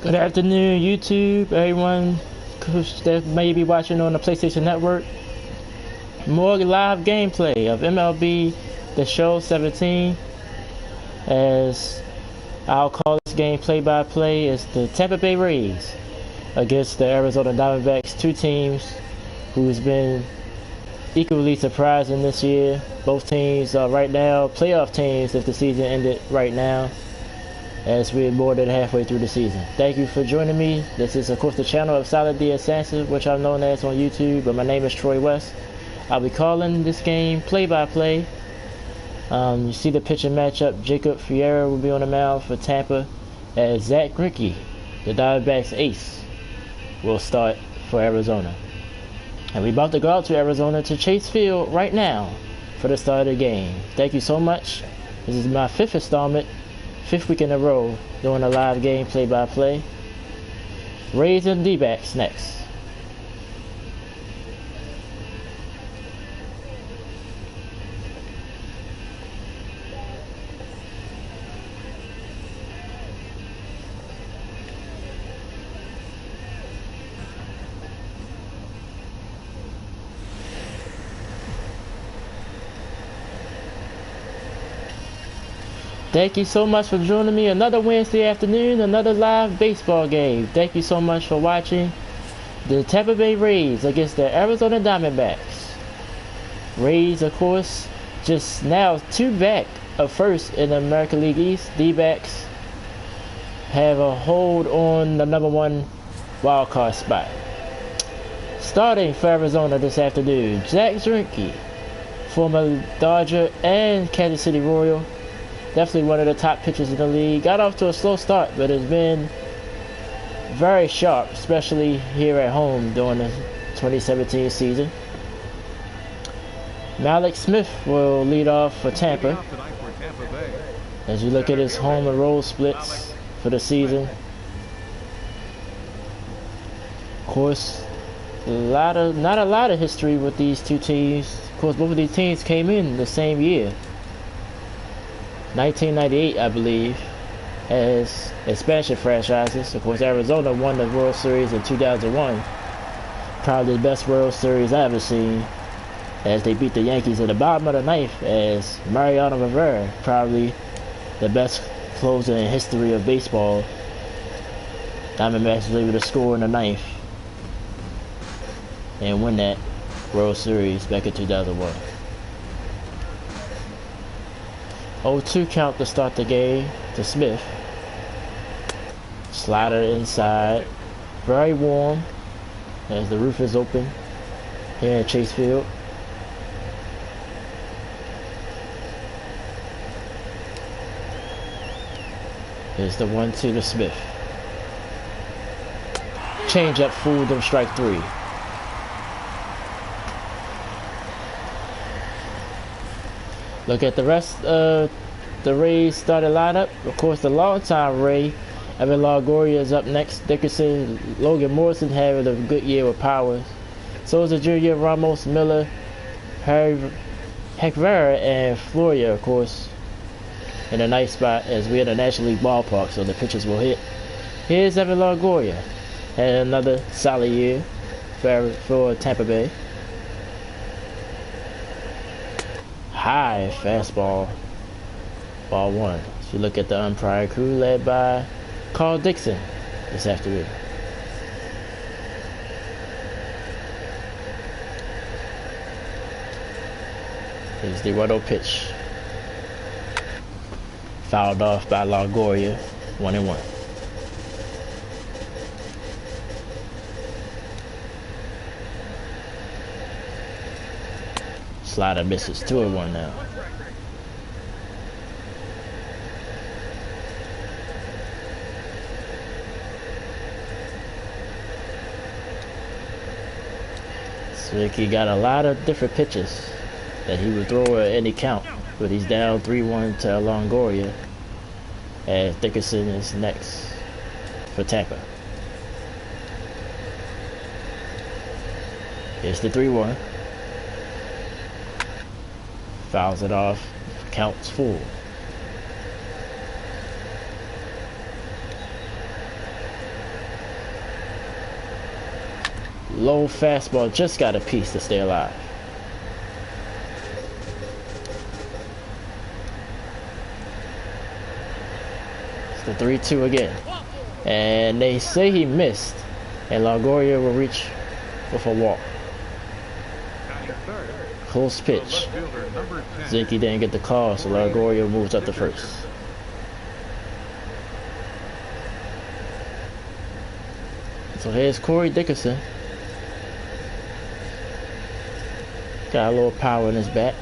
Good afternoon, YouTube, everyone that may be watching on the PlayStation Network. More live gameplay of MLB The Show 17. As I'll call this game play-by-play, is the Tampa Bay Rays against the Arizona Diamondbacks, two teams who's been equally surprising this year. Both teams are right now playoff teams if the season ended right now, as we're more than halfway through the season. Thank you for joining me. This is of course the channel of Solid D Assassin, which I'm known as on YouTube, but my name is Troy West. I'll be calling this game play-by-play. You see the pitching matchup. Jacob Fiera will be on the mound for Tampa, as Zach Greinke, the Diamondbacks ace, will start for Arizona. And we're about to go out to Arizona to Chase Field right now for the start of the game. Thank you so much. This is my fifth installment, fifth week in a row, doing a live game play-by-play. Rays and D-backs next. Thank you so much for joining me. Another Wednesday afternoon, another live baseball game. Thank you so much for watching. The Tampa Bay Rays against the Arizona Diamondbacks. Rays, of course, just now two back of first in the American League East. D-backs have a hold on the #1 wild card spot. Starting for Arizona this afternoon, Zach Greinke, former Dodger and Kansas City Royal. Definitely one of the top pitchers in the league. Got off to a slow start, but has been very sharp, especially here at home during the 2017 season. Mallex Smith will lead off for Tampa. As you look at his home and road splits for the season. Of course, not a lot of history with these two teams. Of course, both of these teams came in the same year. 1998, I believe, as expansion franchises. Of course, Arizona won the World Series in 2001. Probably the best World Series I've ever seen, as they beat the Yankees at the bottom of the ninth, as Mariano Rivera, probably the best closer in history of baseball. Diamondbacks was able to score in the ninth and win that World Series back in 2001. 0-2 count to start the game to Smith. Slider inside. Very warm as the roof is open here at Chase Field. Here's the 1-2 to Smith. Change up, fooled him, strike three. Look at the rest of the Rays starting lineup. Of course, the longtime Ray, Evan Longoria, is up next. Dickerson, Logan Morrison having a good year with powers. So is the junior Ramos, Miller, Herrera, and Floria, of course, in a nice spot as we're in a National League ballpark, so the pitchers will hit. Here's Evan Longoria. Had another solid year for Tampa Bay. High fastball, ball one. If you look at the umpire crew led by Carl Dixon this afternoon. Here's the 1-0 pitch. Fouled off by Longoria, 1-1. Slider misses, 2-1 now. So he got a lot of different pitches that he would throw at any count, but he's down 3-1 to Longoria, as Dickerson is next for Tampa. Here's the 3-1. Fouls it off, counts full. Low fastball, just got a piece to stay alive. It's the 3-2 again. And they say he missed. And Longoria will reach with a walk. Close pitch. Zinke didn't get the call, so Longoria moves up to first. So here's Corey Dickerson. Got a little power in his bat.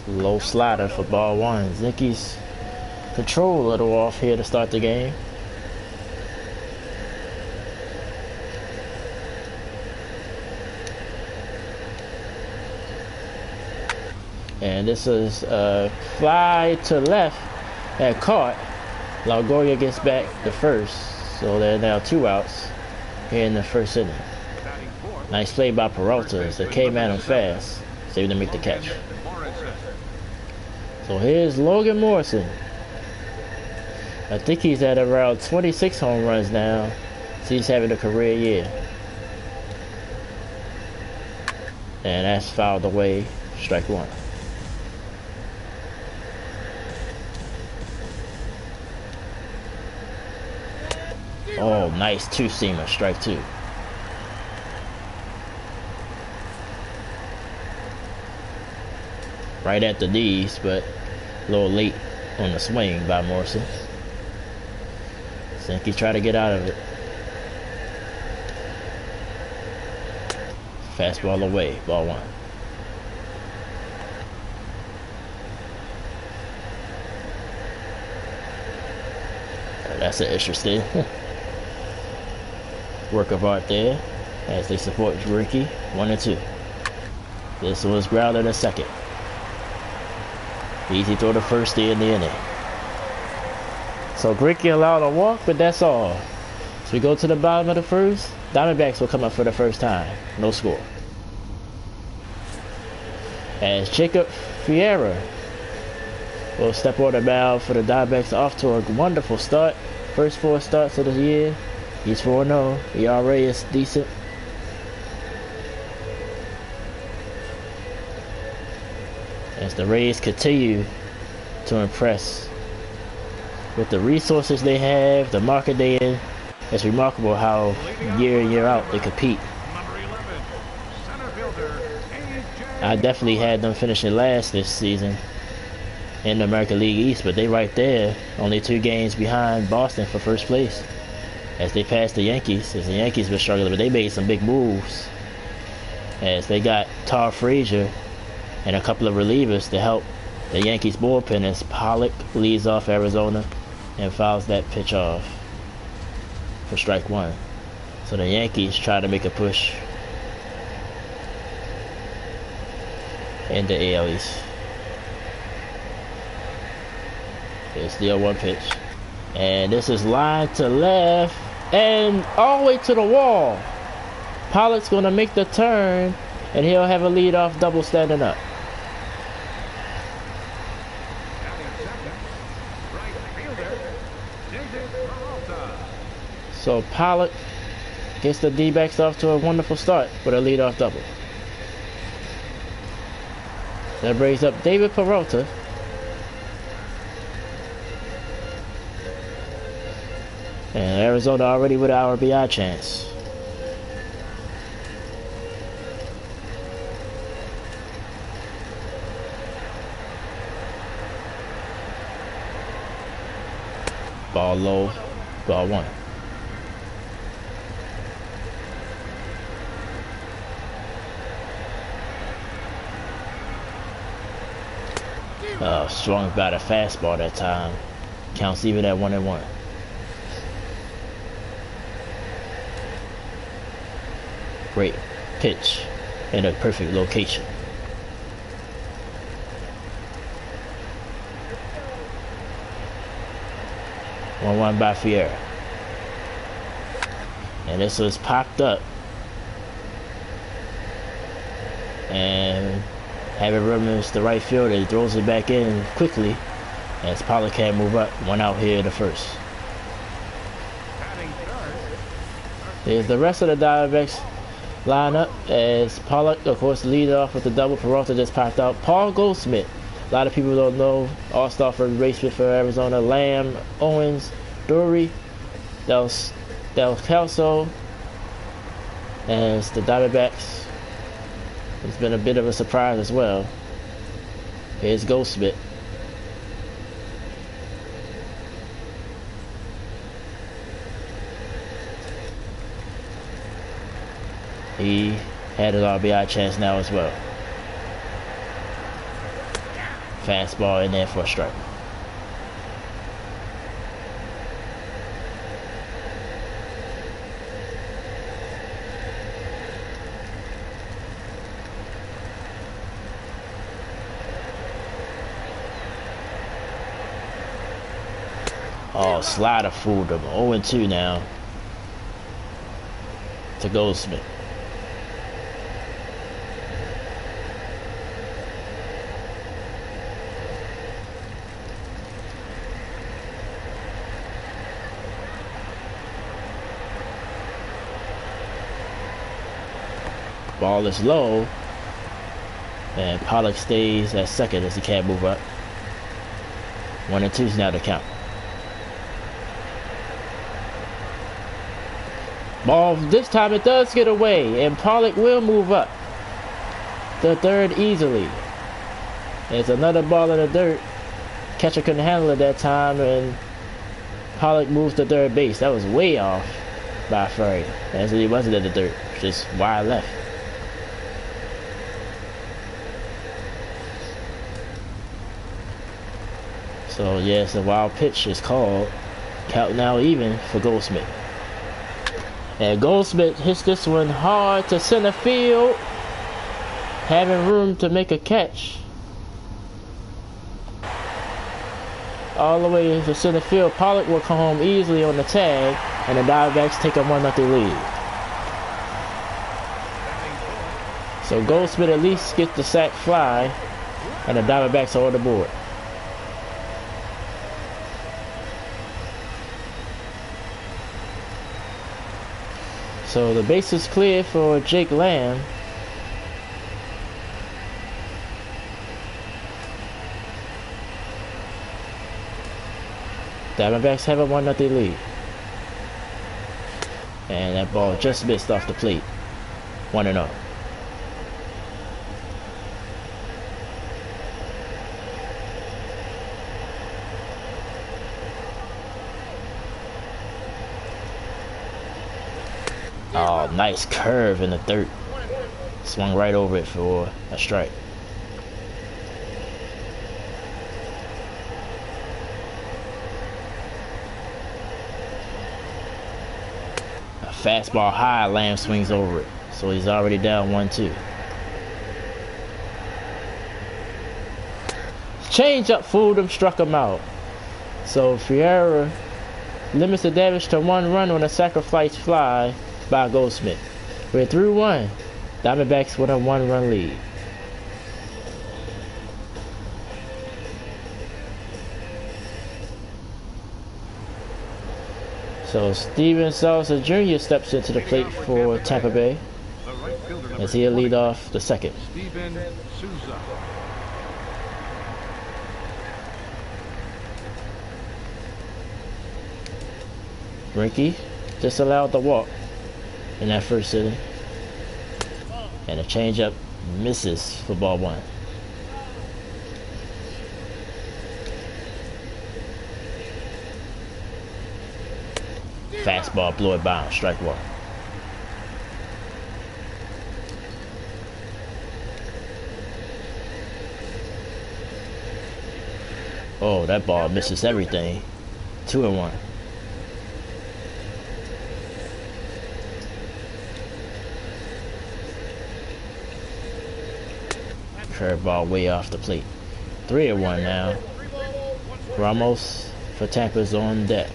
Low slider for ball one. Zinke's control a little off here to start the game. And this is a fly to left at caught. Longoria gets back to first. So there are now 2 outs here in the first inning. Nice play by Peralta as they came at him fast. Saved to make the catch. So here's Logan Morrison. I think he's at around 26 home runs now. So he's having a career year. And that's fouled away. Strike one. Oh, nice two-seamer, strike two. Right at the knees, but a little late on the swing by Morrison. Zinke tried to get out of it. Fastball away, ball one. That's an interesting work of art there as they support Ricky. 1-2. This was grounded to second. Easy throw to first in the inning. So Gricky allowed a walk, but that's all. So we go to the bottom of the first. Diamondbacks will come up for the first time. No score. As Jacob Fiera will step on the mound for the Diamondbacks, off to a wonderful start. First 4 starts of the year. He's 4-0. ERA is decent. As the Rays continue to impress with the resources they have, the market they in, it's remarkable how year in, year out they compete. I definitely had them finishing last this season in the American League East, but they right there, only 2 games behind Boston for first place. As they passed the Yankees, as the Yankees were struggling, but they made some big moves. As they got Tar Frazier and a couple of relievers to help the Yankees bullpen as Pollock leads off Arizona and fouls that pitch off for strike one. So the Yankees try to make a push in the AL East. It's the 0-1 pitch. And this is line to left and all the way to the wall. Pollock's going to make the turn and he'll have a leadoff double standing up. So Pollock gets the D-backs off to a wonderful start with a leadoff double. That brings up David Peralta. And Arizona already with our RBI chance. Ball low, ball one. Strong about a fastball that time. Counts even at 1-1. Great pitch in a perfect location. One by Fiera. And this was popped up. And having Rivers the right fielder, he throws it back in quickly. As Pollock can't move up, one out here in the first. There's the rest of the Diamondbacks lineup as Pollock, of course, lead off with the double. Peralta just popped out. Paul Goldschmidt. A lot of people don't know. All-star for baseman for Arizona. Lamb, Owens, Dury, Del Kelso. As the Diamondbacks, it's been a bit of a surprise as well. Here's Goldschmidt. He had an RBI chance now as well. Fastball in there for a strike. Oh, slider fooled him. 0-2 now to Goldschmidt. Ball is low, and Pollock stays at second as he can't move up. 1-2's now to count. Ball, this time it does get away, and Pollock will move up the third easily. There's another ball in the dirt. Catcher couldn't handle it that time, and Pollock moves to third base. That was way off by Ferry, as he wasn't in the dirt, just wide left. So yes, a wild pitch is called. Count now even for Goldschmidt. And Goldschmidt hits this one hard to center field, having room to make a catch. All the way to center field. Pollock will come home easily on the tag, and the Diamondbacks take a 1-0 lead. So Goldschmidt at least gets the sac fly, and the Diamondbacks are on the board. So the base is clear for Jake Lamb. Diamondbacks have a 1-0 lead. And that ball just missed off the plate. 1-0. Oh, nice curve in the dirt. Swung right over it for a strike. A fastball high, Lamb swings over it. So he's already down 1-2. Change-up fooled him, struck him out. So Fiera limits the damage to 1 run on a sacrifice fly by Goldschmidt. We're through 1. Diamondbacks with a 1-run lead. So Steven Salsa Jr. steps into the plate for Tampa Bay as he'll lead off the second. Ricky just allowed the walk in that first inning. And a changeup misses for ball 1. Fastball blew it bound, strike 1. Oh, that ball misses everything. 2-1. Curveball way off the plate. 3-1 now. Ramos for Tampa's on deck.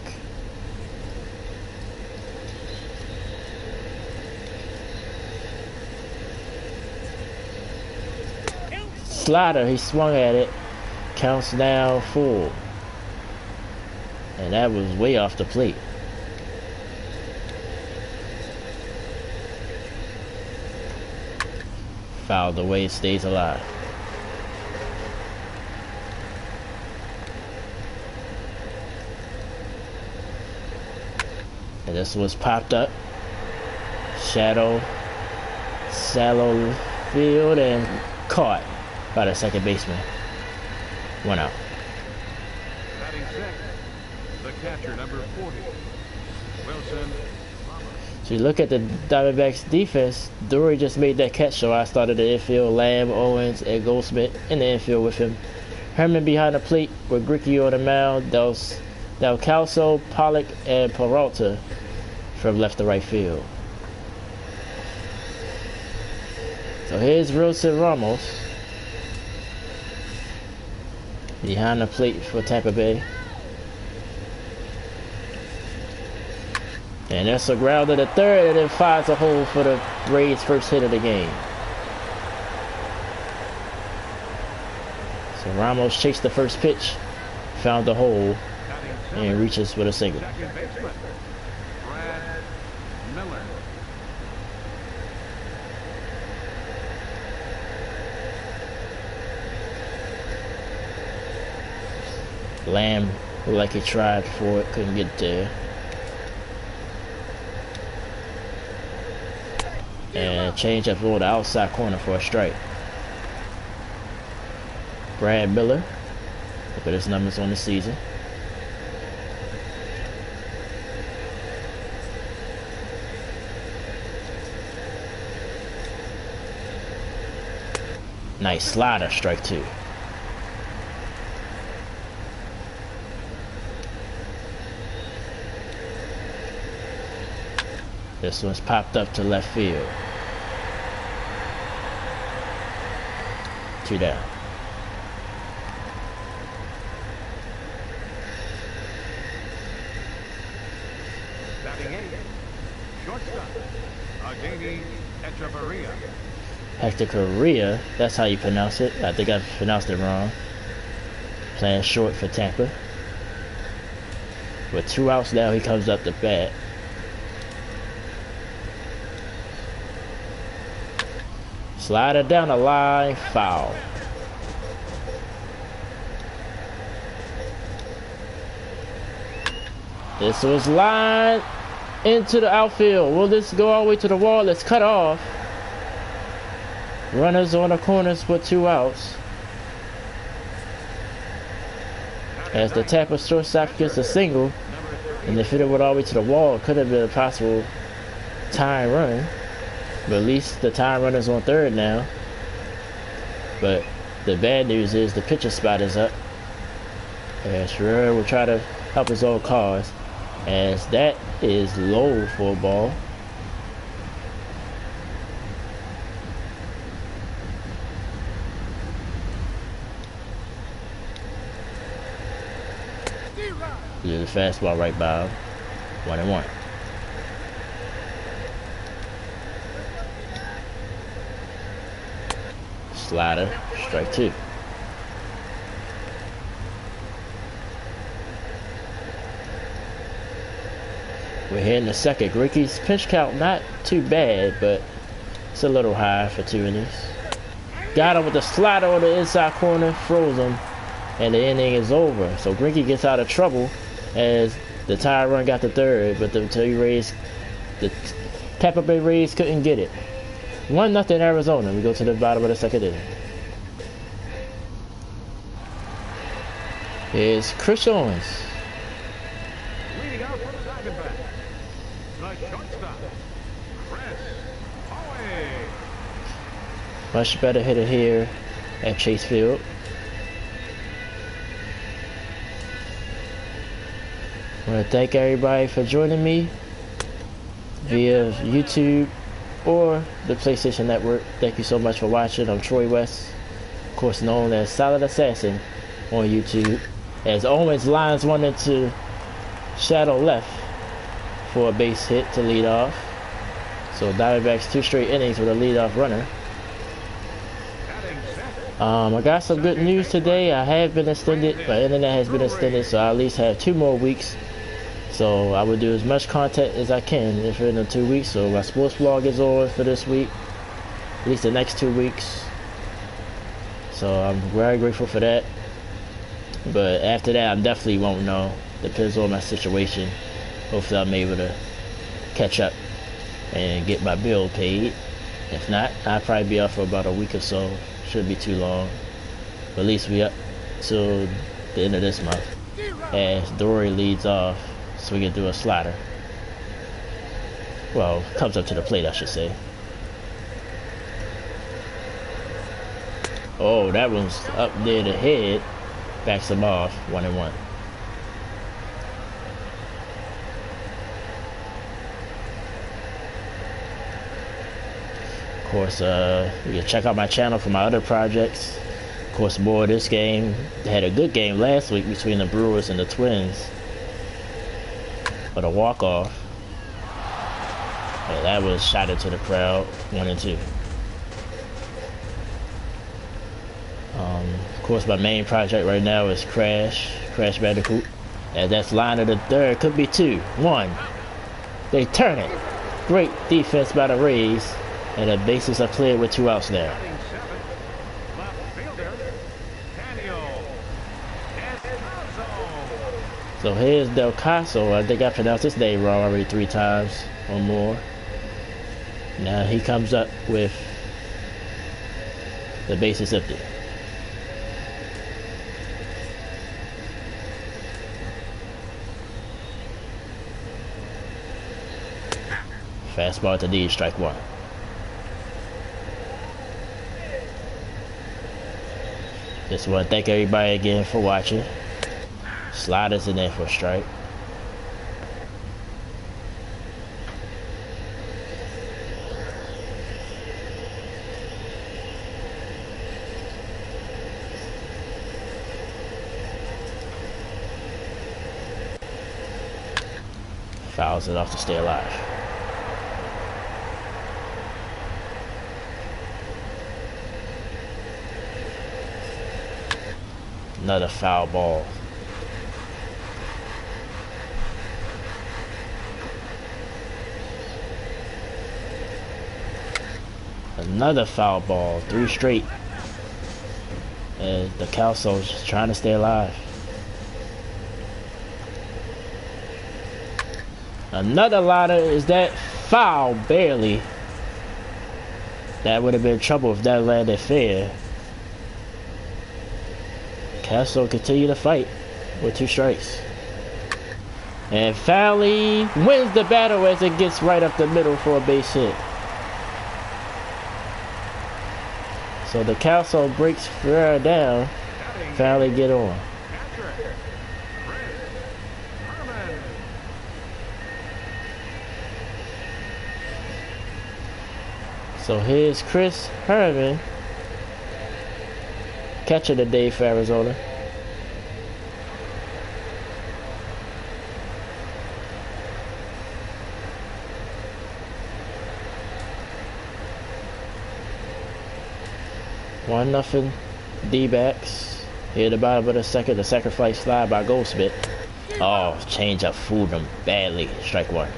Slider, he swung at it. Counts now full. And that was way off the plate. Fouled away, stays alive. And this was popped up. Shallow field and caught by the second baseman. 1 out. Batting second, the catcher, number 40, Wilson. So you look at the Diamondbacks defense, Dory just made that catch, so I started the infield, Lamb, Owens, and Goldsmith in the infield with him. Herman behind the plate with Gricky on the mound, Del Calso, Pollock, and Peralta from left to right field. So here's Wilson Ramos behind the plate for Tampa Bay. And that's a grounder to third, and then finds a hole for the Rays' first hit of the game. So Ramos chased the first pitch, found the hole, and reaches with a single. Second baseman, Brad Miller. Lamb looked like he tried for it, couldn't get there. And change up over the outside corner for a strike. Brad Miller, look at his numbers on the season. Nice slider, strike 2. This one's popped up to left field. 2 down. Batting 8, shortstop, Ageni Echeverria. Hector Correa, that's how you pronounce it. I think I pronounced it wrong. Playing short for Tampa. With 2 outs now, he comes up to bat. Slider down the line, foul. This was lined into the outfield. Will this go all the way to the wall? It's cut off. Runners on the corners with 2 outs. As the Tampa shortstop gets a single, and if it went all the way to the wall, it could have been a possible tying run. But at least the tying runner's on third now. But the bad news is the pitcher spot is up. And Schreier will try to help his own cause, as that is low for a ball. The fastball right by him. 1-1. Slider, strike 2. We're here in the second. Gricky's pitch count not too bad, but it's a little high for 2 innings. Got him with the slider on the inside corner, froze him, and the inning is over. So Gricky gets out of trouble as the tie run got to third, but the Tampa Bay Rays couldn't get it. 1-0 Arizona. We go to the bottom of the second inning. Here's Chris Owens. Leading out for the Diamondbacks, the shortstop, Chris Owens. Much better hitter here at Chase Field. I want to thank everybody for joining me via YouTube or the PlayStation Network. Thank you so much for watching. I'm Troy West, of course known as Silent Assassin on YouTube. As Owens lines one into shadow left for a base hit to lead off. So Diamondbacks 2 straight innings with a leadoff runner. Batting second, I got some good news today. I have been extended. My internet has been extended, so I at least have 2 more weeks. So I will do as much content as I can within the 2 weeks. So my sports vlog is on for this week, at least the next 2 weeks. So I'm very grateful for that. But after that, I definitely won't know. Depends on my situation. Hopefully I'm able to catch up and get my bill paid. If not, I'll probably be off for about a week or so. Shouldn't be too long. But at least we up till the end of this month. As Dory leads off, so we can do a slider. Well, comes up to the plate, I should say. Oh, that one's up near the head. Backs him off, 1-1. Of course, you can check out my channel for my other projects. Of course, more of this game. They had a good game last week between the Brewers and the Twins. But a walk-off. Yeah, that was shot into the crowd, 1-2. Of course, my main project right now is Crash Bandicoot. And that's line of the third, could be 2, 1. They turn it. Great defense by the Rays. And the bases are cleared with 2 outs now. So here's Del Caso. I think I pronounced his name wrong already 3 times or more. Now he comes up with the bases empty. Fastball to D, strike 1. Just want to thank everybody again for watching. Sliders in there for a strike. Fouls it off to stay alive. Another foul ball. Another foul ball. 3 straight. And the Calso's just trying to stay alive. Another liner. Is that foul? Barely. That would have been trouble if that landed fair. Castro continue to fight with 2 strikes. And finally wins the battle as it gets right up the middle for a base hit. So the Castro breaks Ferreira down. Finally get on. So here's Chris Herman. Catcher today for Arizona. One nothing. D-backs. Here at the bottom of the second, the sacrifice fly by Goldsmith. Oh, change up, fooled him badly. Strike 1.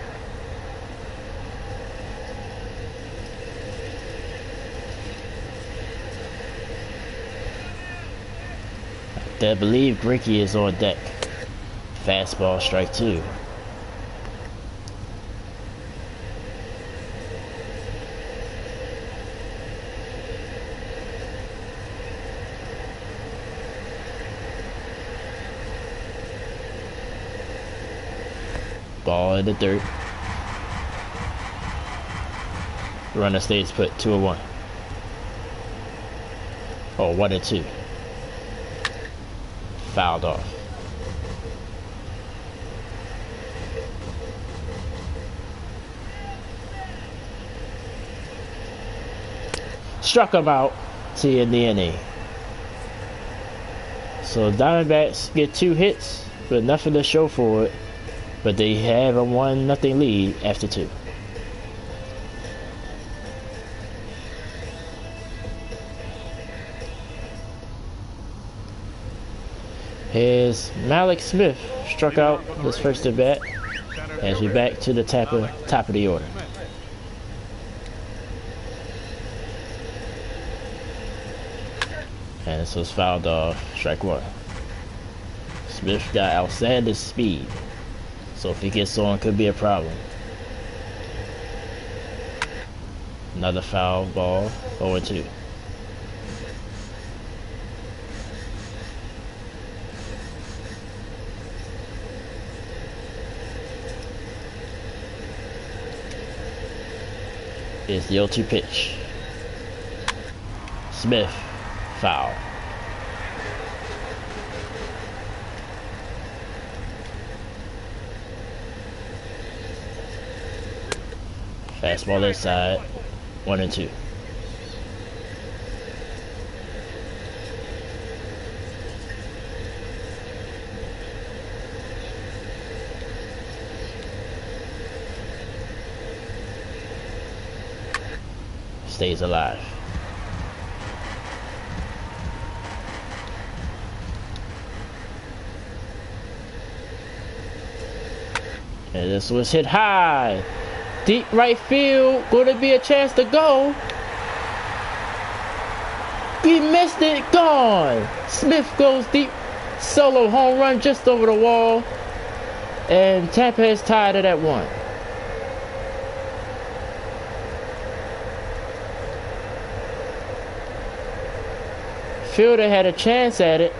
I believe Grinky is on deck. Fastball, strike 2. Ball in the dirt. Runner stays put, 2-1. Oh, 1-2. Fouled off. Struck him out to end the inning. So Diamondbacks get 2 hits, but nothing to show for it. But they have a 1-0 lead after 2. Here's Malik Smith struck out his first at bat as we back to the top of the order. And this was fouled off, strike one. Smith got outstanding speed, so if he gets on, could be a problem. Another foul ball, 0-2. Here's the 0-2 pitch. Smith, foul. Fastball inside, 1-2. Stays alive. And this was hit high. Deep right field, going to be a chance to go. He missed it, gone. Smith goes deep, solo home run just over the wall. And Tampa has tied it at 1. Fielder had a chance at it,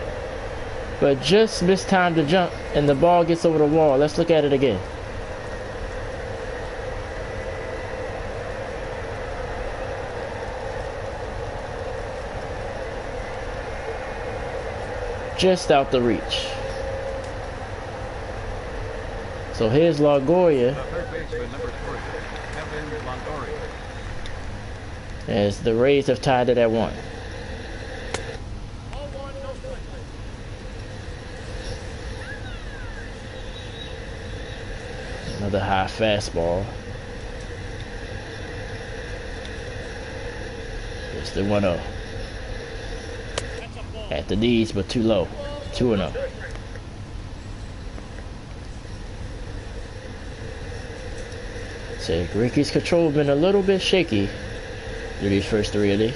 but just mistimed the jump, and the ball gets over the wall. Let's look at it again. Just out the reach. So here's LaGoya as the Rays have tied it at 1. Another high fastball. It's the 1-0. At the knees, but too low. 2-0. So Ricky's control has been a little bit shaky through these first 3 innings.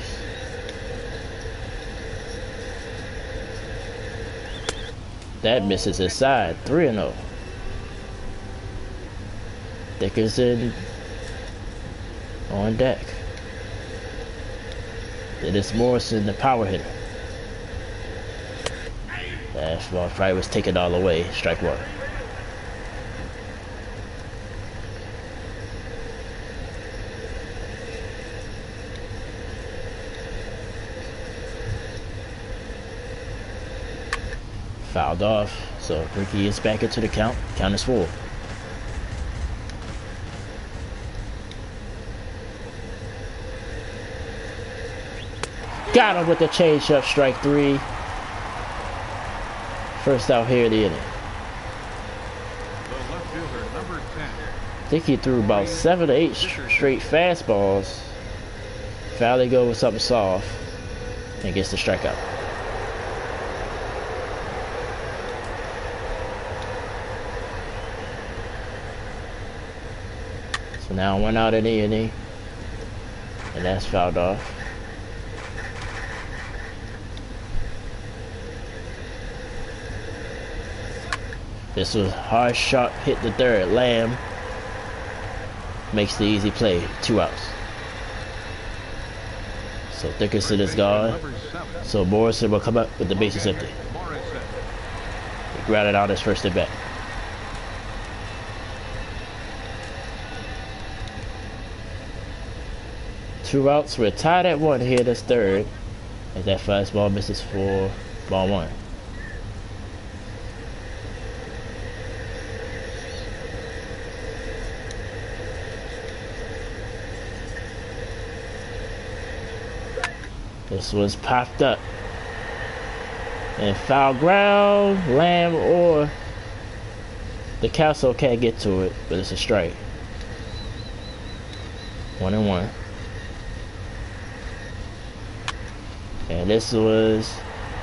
That misses his side. 3-0. Dickerson on deck. It is Morrison, the power hitter. That ball probably was taken all the way. Strike 1. Fouled off. So Ricky is back into the count. Count is 4. Got him with the changeup, strike 3. First out here of the inning. I think he threw about 7 or 8 straight fastballs. Finally go with something soft and gets the strikeout. So now 1 out in the inning, and that's fouled off. This was hard shot, hit the third. Lamb makes the easy play. 2 outs. So Dickerson is gone. So Morrison will come up with the bases empty. He grounded out his first at bat. Two outs. We're tied at 1 here. That's third. As that fastball misses for ball 1. This was popped up. And foul ground, Lamb or the Castle can't get to it, but it's a strike. 1-1. And this was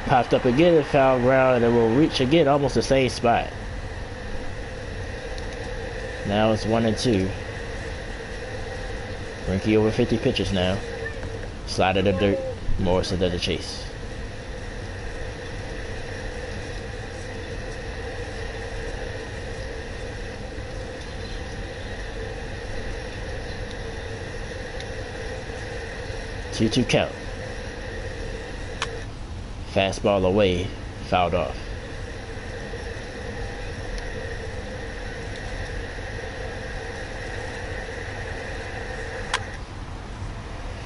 Popped up again in foul ground, and it will reach again almost the same spot. Now it's 1-2. Greinke over 50 pitches now. Slide in the dirt. Morrison does the chase. Two count. Fastball away, fouled off.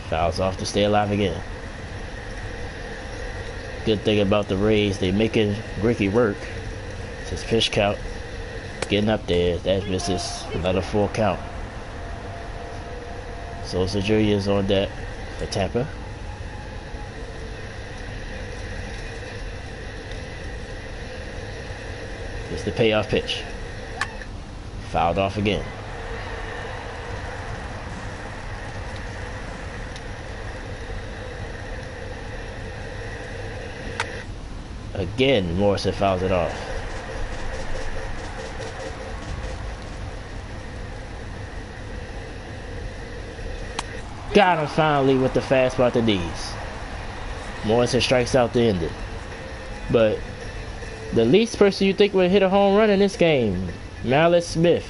Fouls off to stay alive again. Good thing about the Rays, they making Greinke work. It's his pitch count getting up there. That misses. Another full count. Sosa Jr. is on deck for Tampa. It's the payoff pitch. Fouled off again. Again, Morrison fouls it off. Got him finally with the fastball at the knees. Morrison strikes out to end it. But the least person you think would hit a home run in this game, Mallet Smith,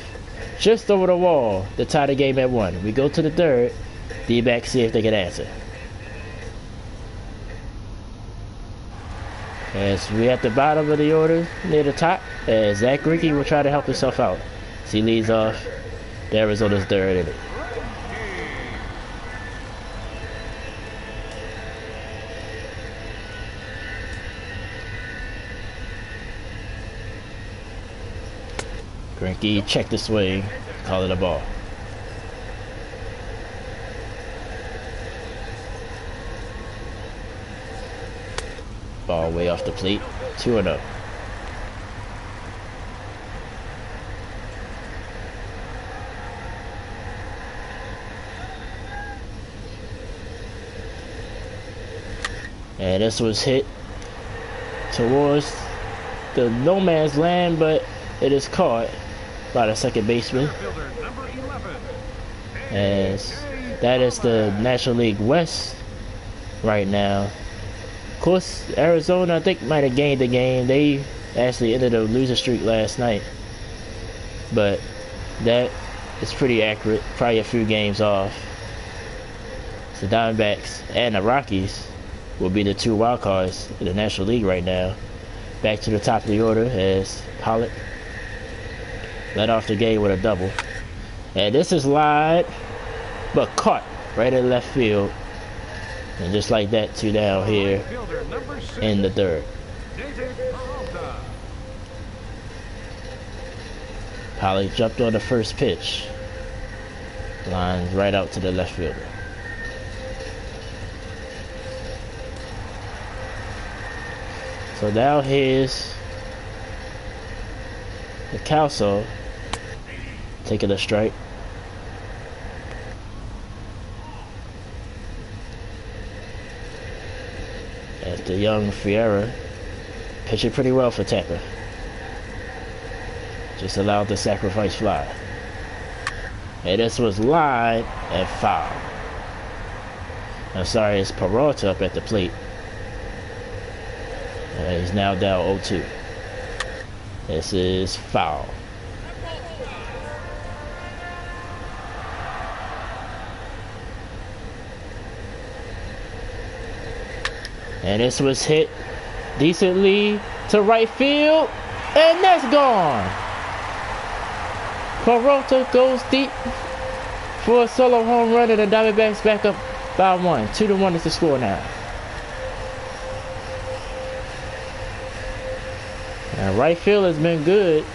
just over the wall to tie the game at 1. We go to the third. D-backs see if they can answer. As we at the bottom of the order, near the top, as Zach Greinke will try to help himself out. As he leads off the Arizona's third inning. Greinke checked the swing, call it a ball. Ball way off the plate, 2-0. And this was hit towards the no man's land, but it is caught by the second baseman. As that is the National League West right now. Of course, Arizona, I think, might have gained the game. They actually ended a losing streak last night. But that is pretty accurate. Probably a few games off. The Diamondbacks and the Rockies will be the two wild cards in the National League right now. Back to the top of the order as Pollock led off the game with a double. And this is live, but caught right in left field. And just like that, 2 down here in the third. Pollock jumped on the first pitch. Lines right out to the left fielder. So now here's the Calso taking a strike. As the young Fiera pitching pretty well for Tampa. Just allowed the sacrifice fly. And this was line and foul. I'm sorry, it's Peralta up at the plate. He's now down 0-2. This is foul. And this was hit decently to right field. And that's gone. Peralta goes deep for a solo home run, and the Diamondbacks back up by 1. 2-1 is the score now. And right field has been good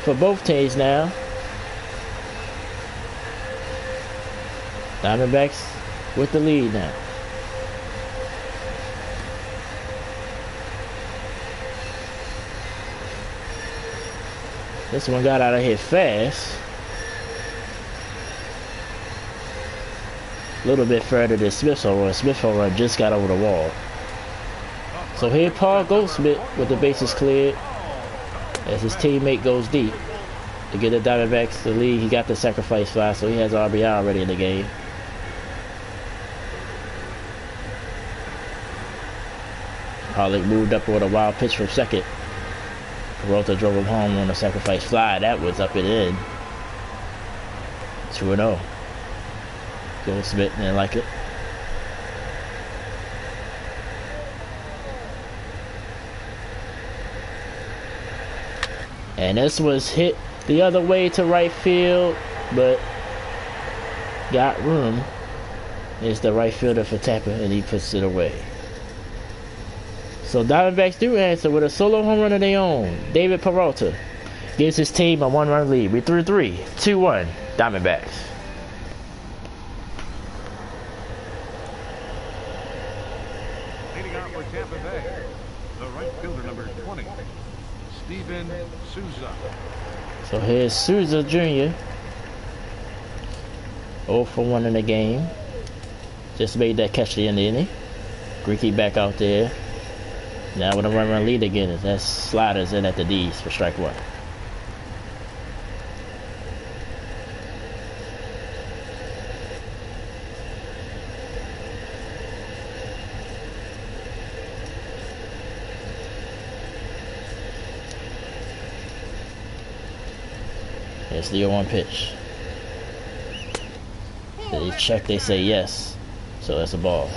for both teams now. Diamondbacks with the lead now. This one got out of here fast. A little bit further than Smith's home run. Smith's home run just got over the wall. So here Paul Goldsmith with the bases cleared as his teammate goes deep to get the Diamondbacks the lead. He got the sacrifice fly, so he has RBI already in the game. Pollock moved up with a wild pitch from second. Peralta drove him home on a sacrifice fly. That was up and in. 2-0. Goldsmith didn't like it. And this was hit the other way to right field, but got room. It's the right fielder for Tampa, and he puts it away. So Diamondbacks do answer with a solo home run of their own. David Peralta gives his team a 1-run lead. We threw 3, 2-1, Diamondbacks. Leading out for Tampa Bay, the right fielder, number 20, Steven Souza. So here's Souza Jr. 0 for 1 in the game. Just made that catch at the end of the inning. Greeky back out there. Now with a 1-run lead again, that's sliders in at the D's for strike 1. It's the 0-1 pitch. They check, they say yes. So that's a ball.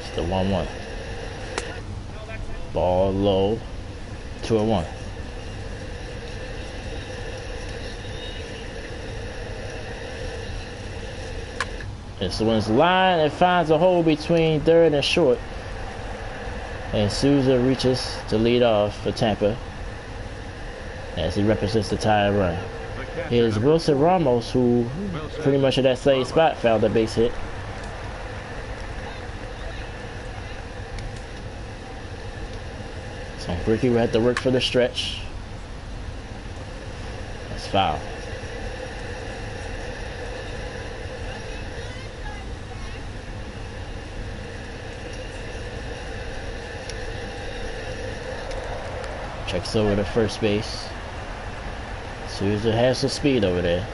It's the 1-1. Ball low. 2-1. This one's line and finds a hole between third and short. And Souza reaches to lead off for Tampa as he represents the tie run. Here's Wilson Ramos, who pretty much at that same spot found a base hit. So Bricky will have to work for the stretch. That's foul. Checks over to first base. Souza has some speed over there.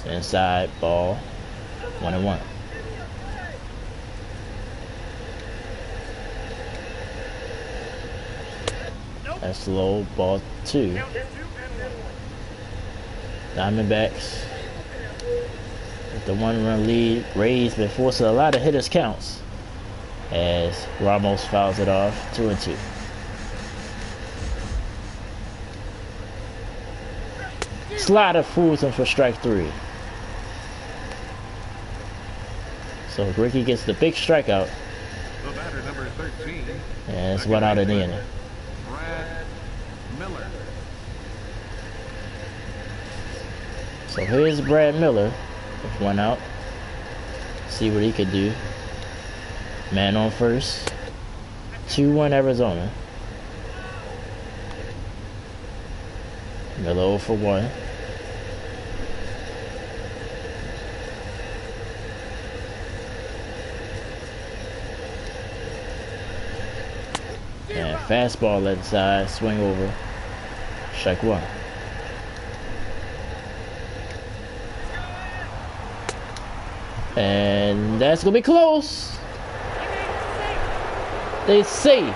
Inside ball. 1-1. That's low, ball 2. Diamondbacks with the 1-run lead. Rays been forcing a lot of hitters counts as Ramos fouls it off. 2-2. Slider fools him for strike 3. So Ricky gets the big strikeout. The batter, number 13. And it's 1 out of the inning. Brad Miller. So here's Brad Miller with 1 out. See what he could do. Man on first. 2-1 Arizona. Miller 0 for 1. And fastball inside, swing over. Strike 1. And that's gonna be close. They safe.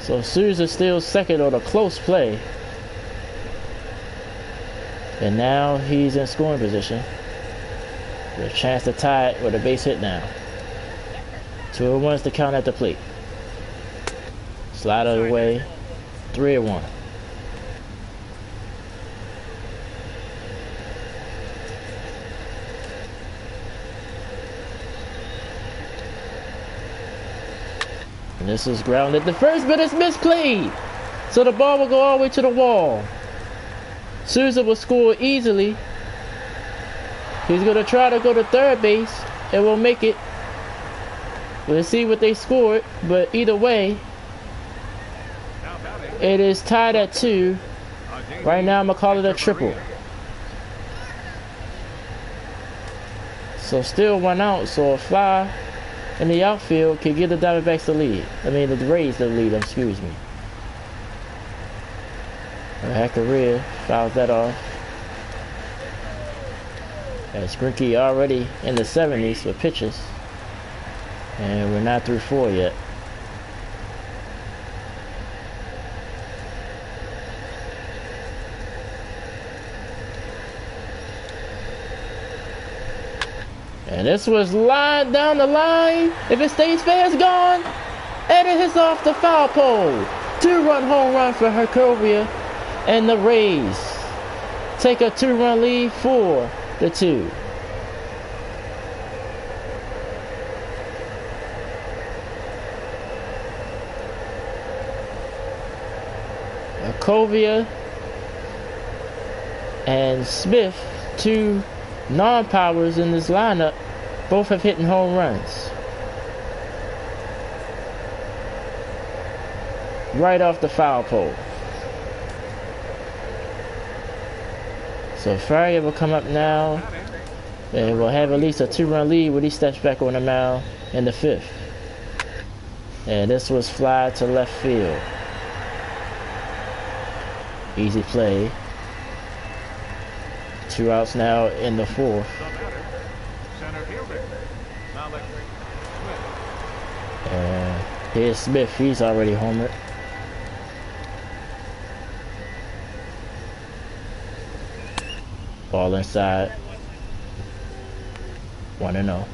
So Souza still second on a close play. And now he's in scoring position. With a chance to tie it with a base hit now. 2-1's the count at the plate. Slide out of the way. 3-1. And this is grounded to first, but it's misplayed. So the ball will go all the way to the wall. Souza will score easily. He's gonna try to go to third base. It will make it. We'll see what they scored, but either way, it is tied at 2. Right now, I'm gonna call it a triple. So still 1 out. So a fly in the outfield can give the Diamondbacks the lead. I mean, the Rays the lead. Excuse me. Correa fouls that off. As Grinke already in the 70s with pitches. And we're not through 4 yet. And this was lined down the line. If it stays fair, it's gone. And it hits off the foul pole. 2-run home run for Correa. And the Rays take a 2-run lead 4-2. Correa and Smith, 2 non-powers in this lineup, both have hit home runs. Right off the foul pole. So Faria will come up now. And we'll have at least a 2-run lead when he steps back on the mound in the 5th. And this was fly to left field. Easy play. 2 outs now in the 4th. And here's Smith. He's already homered. Ball inside. 1-0.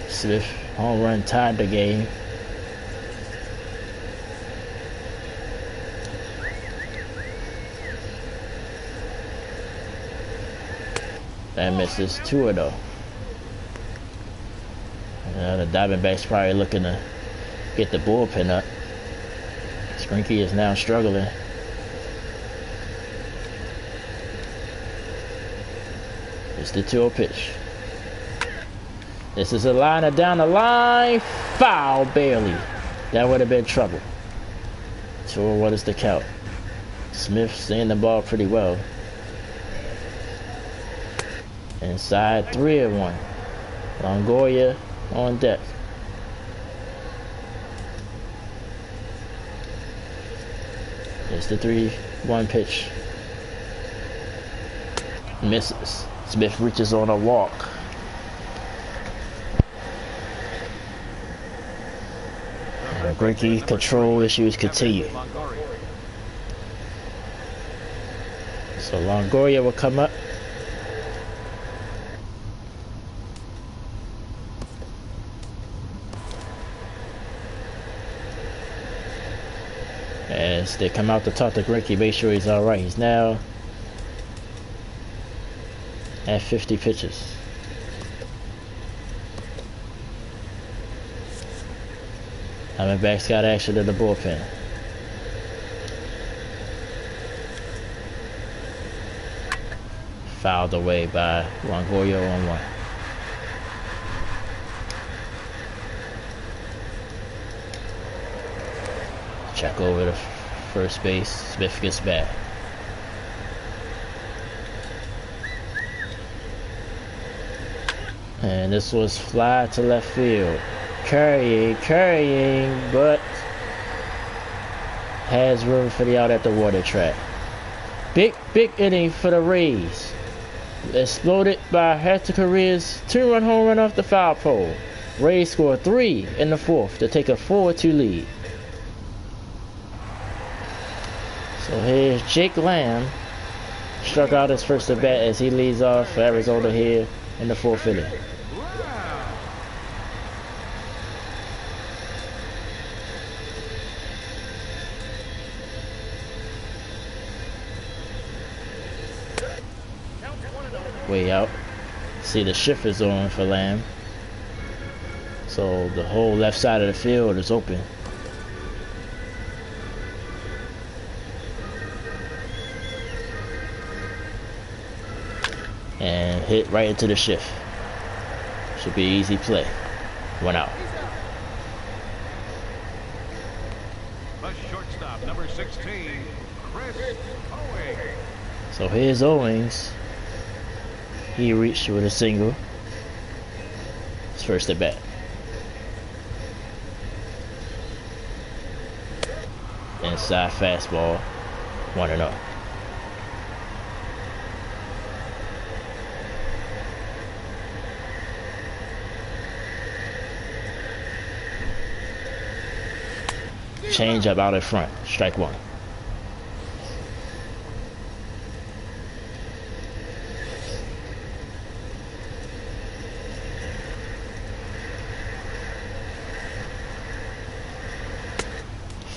Smith home run tied the game. That misses 2 though. The Diamondbacks probably looking to get the bullpen up. Grinke is now struggling. It's the 2-0 pitch. This is a liner down the line. Foul, barely. That would have been trouble. 2-1 is the count. Smith seeing the ball pretty well. Inside 3-1. Longoria on deck. It's the 3-1 pitch. Misses. Smith reaches on a walk. Grinke control issues continue. So Longoria will come up. As they come out to talk to Grinke, make sure he's alright. He's now at 50 pitches. Diamondbacks got action in the bullpen. Fouled away by Longoria on 1. Check over to first base. Smith gets back. And this was fly to left field. Carrying, but has room for the out at the water track. Big inning for the Rays. Exploded by Hector Correa's 2-run home run off the foul pole. Rays score 3 in the 4th to take a 4-2 lead. So here's Jake Lamb. Struck out his first at bat as he leads off for Arizona here in the 4th inning. Way out. See the shift is on for Lamb. So the whole left side of the field is open. and hit right into the shift. Should be an easy play. 1 out. The shortstop, number 16, Chris Owings. So here's Owings. He reached with a single. His first at bat. Inside fastball. 1-0. Change up out in front. Strike 1.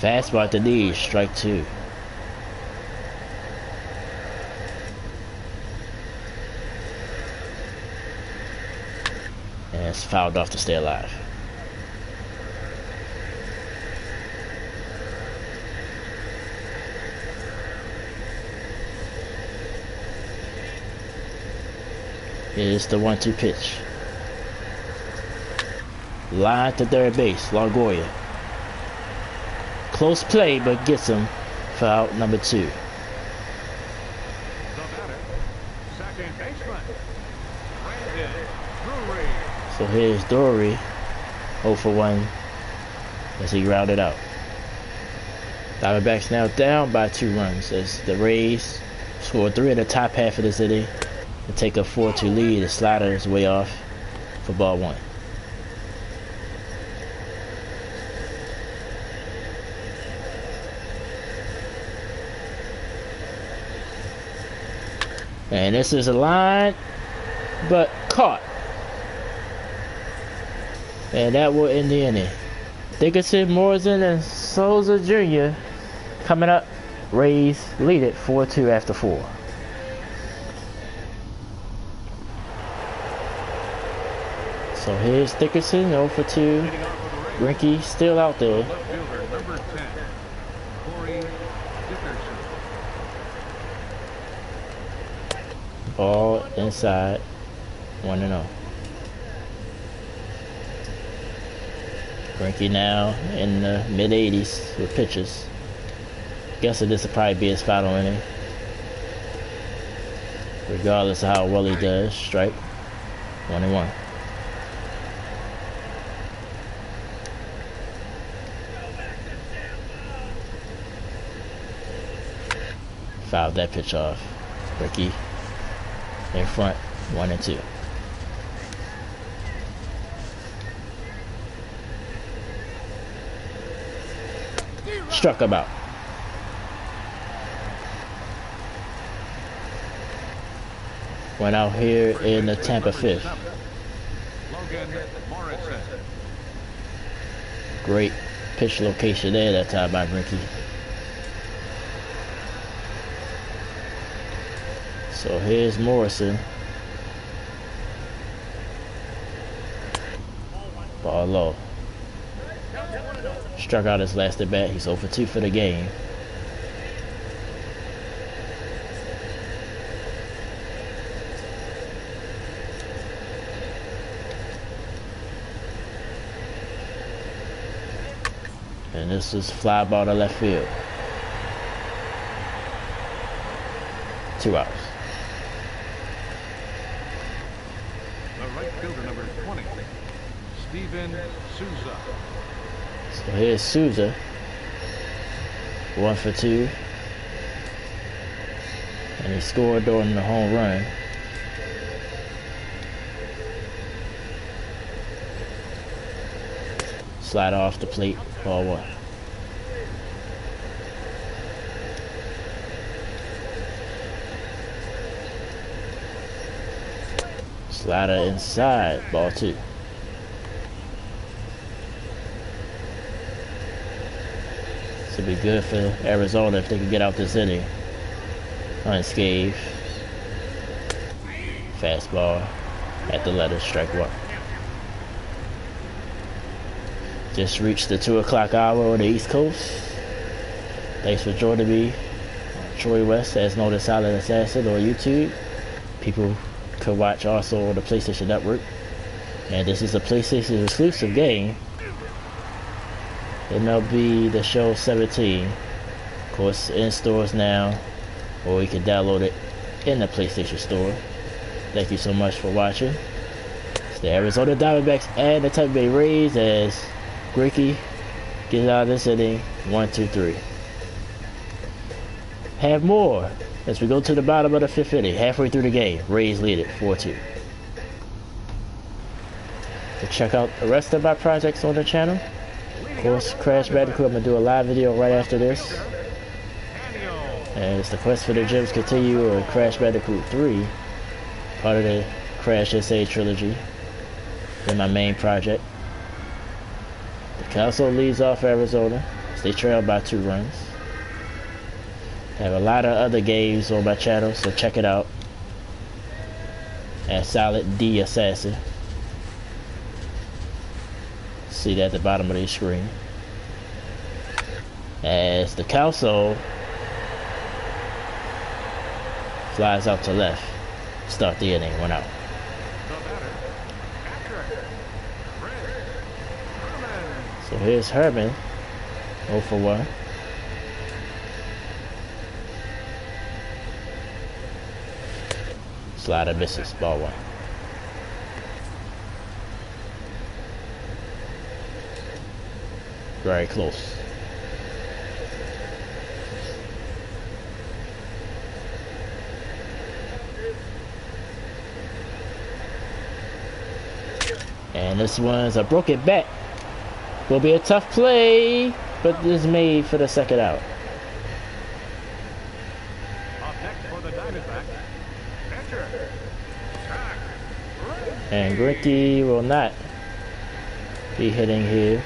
Fastball at the knee. Strike 2. And it's fouled off to stay alive. Here's the 1-2 pitch. Line to third base, LaGoya. Close play, but gets him for out number 2. The batter, second baseman, Brandon Drury. So here's Dory, 0 for 1 as he grounded out. Diamondbacks now down by 2 runs as the Rays score 3 in the top half of this inning and take a 4-2 lead. The slider is way off for ball 1. And this is a line, but caught. And that will end the inning. Dickinson, Morrison, and Souza Jr. coming up. Rays lead it 4-2 after 4. So here's Dickinson, 0 for 2. Greinke still out there. Left fielder, number 10, Corey Dickerson. Ball inside, 1-0. Greinke now in the mid-80s with pitches. Guessing this will probably be his final inning. Regardless of how well he does, strike 1-1. Fouled that pitch off. Greinke in front, 1-2. Struck him out. Went out here in the Tampa 5th. Logan Morrison. Great pitch location there that time by Greinke. So here's Morrison. Ball low. Struck out his last at bat. He's 0 for 2 for the game. And this is fly ball to left field. 2 outs. The right fielder, number 20, Steven Souza. So here's Souza. 1 for 2. And he scored during the home run. Slide off the plate, ball 1. Slider inside, ball 2. This will be good for Arizona if they can get out this inning unscathed. Fastball at the letter, strike 1. Just reached the 2 o'clock hour on the East Coast. Thanks for joining me, Troy West, as known as Silent Assassin on YouTube. People could watch also on the PlayStation Network. And this is a PlayStation exclusive game. MLB The Show 17. Of course, in stores now, or you can download it in the PlayStation Store. Thank you so much for watching. It's the Arizona Diamondbacks and the Tampa Bay Rays as Greinke gets out of this inning. 1-2-3. Have more as we go to the bottom of the 5th inning. Halfway through the game, Rays lead it 4-2. To check out the rest of my projects on the channel, of course, Crash Bandicoot, I'm going to do a live video right after this. As the quest for the gems continue, or Crash Bandicoot 3, part of the Crash SA trilogy, in my main project. The Council leads off Arizona as they trail by 2 runs. I have a lot of other games on my channel, so check it out at Silent D Assassin. See that at the bottom of the screen. As the Council flies out to left, start the inning, 1 out. So here's Herman, 0 for 1. Slider misses, ball 1. Very close. And this one's a broken bat. Will be a tough play, but this is made for the 2nd out. Up next for the Diamondbacks, pitcher, Zach Greinke. And Greinke will not be hitting here.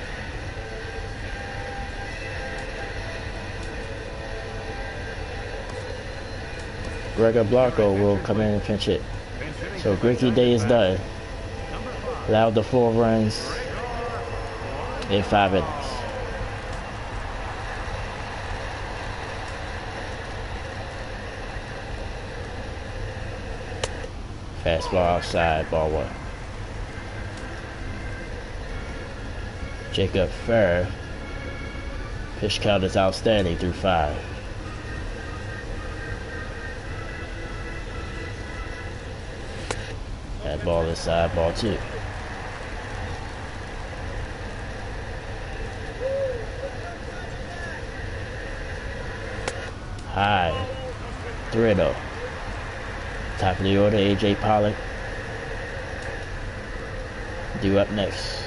Gregor Blanco will come in and pinch hit. So Greinke day is done. Allowed the 4 runs in 5 innings. Fastball outside, ball 1. Jacob Farrer. Pitch count is outstanding through 5. That ball inside, ball 2. High. 3-0. Top of the order, A.J. Pollock. Due up next.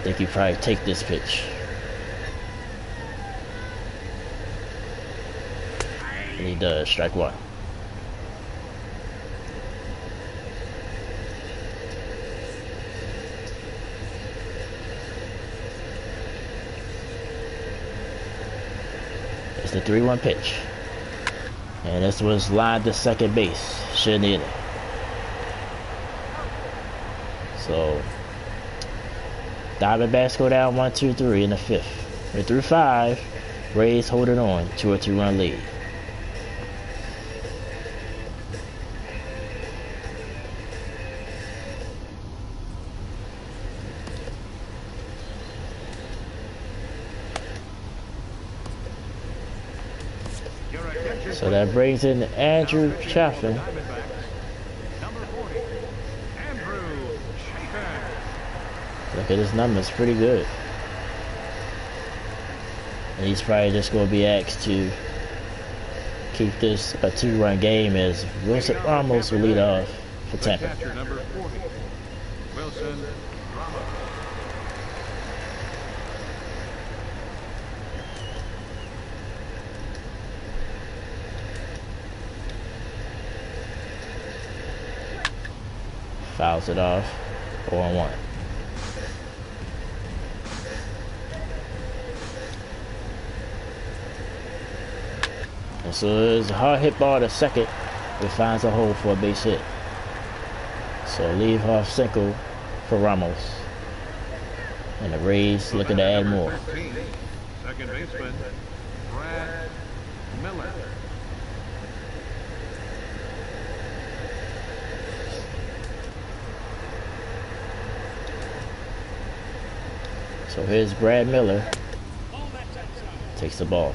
Think you probably take this pitch. And he does, strike 1. It's the 3-1 pitch. And this was lined to second base. Shouldn't hit it. So Diamondbacks go down 1-2-3 in the 5th. We're through 5. Rays holding on to a 2-run lead. So that brings in Andrew Chafin. Look at his numbers, pretty good. And he's probably just going to be asked to keep this a 2-run game as Wilson Ramos will lead off for Tampa. Fouls it off, 0-1. And so it's a hard hit ball to second. It finds a hole for a base hit. So leave off single for Ramos. And the Rays looking to add more. 15, second baseman, Brad Miller. So here's Brad Miller. Takes the ball.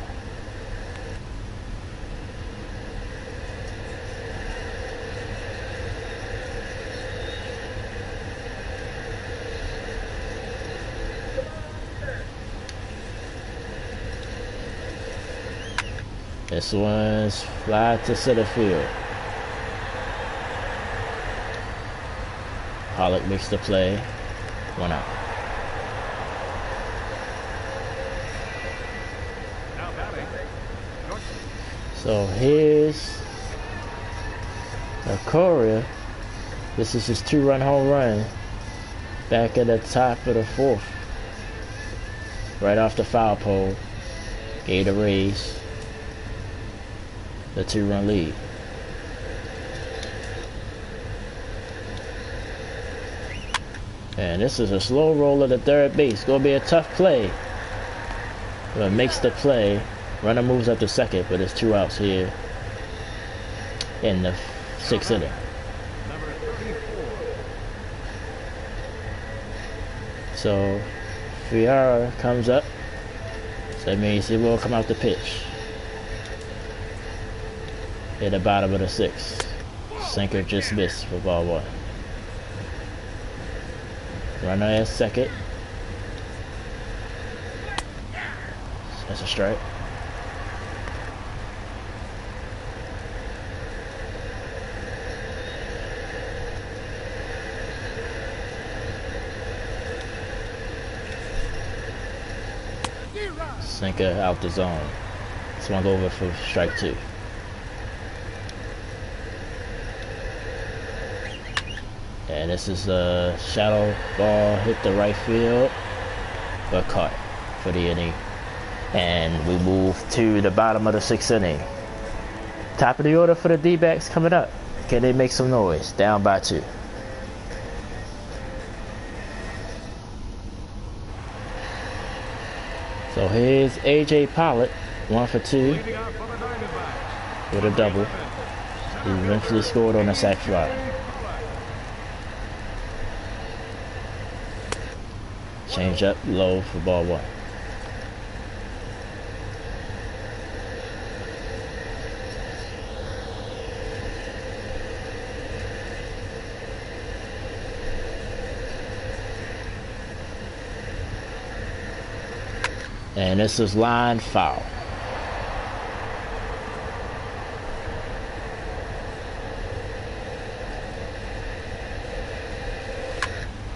This one's fly to center field. Pollock makes the play. 1 out. So here's Correa. This is his 2-run home run. Back at the top of the 4th. Right off the foul pole. Gave the Rays the 2-run lead. And this is a slow roller to third base. Gonna be a tough play. But makes the play. Runner moves up to second, but it's 2 outs here in the 6th inning. So Fiara comes up. So that means he will come out to pitch. At the bottom of the 6th. Sinker just missed for ball 1. Runner at second. That's a strike. Sinker out the zone. Swung over for strike 2. And this is a shallow ball, hit the right field, but caught for the inning. And we move to the bottom of the 6th inning. Top of the order for the D-backs coming up. Can they make some noise? Down by 2. So here's A.J. Pollock, 1 for 2 with a double. He eventually scored on a sac fly. Change up low for ball 1. And this is line foul.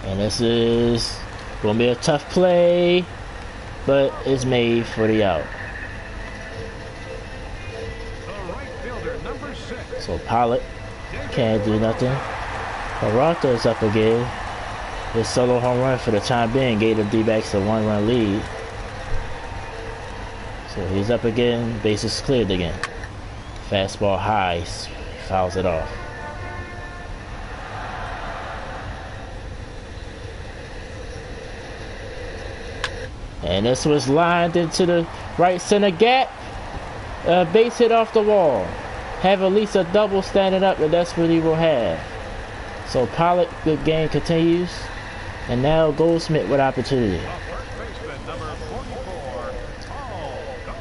And this is gonna be a tough play, but it's made for the out. So Pollock can't do nothing. Peralta is up again. His solo home run for the time being gave the D-backs a 1-run lead. So he's up again, bases cleared again. Fastball high, fouls it off. And this was lined into the right center gap. Base hit off the wall. Have at least a double standing up, and that's what he will have. So Pollock, good game continues. And now Goldsmith with opportunity.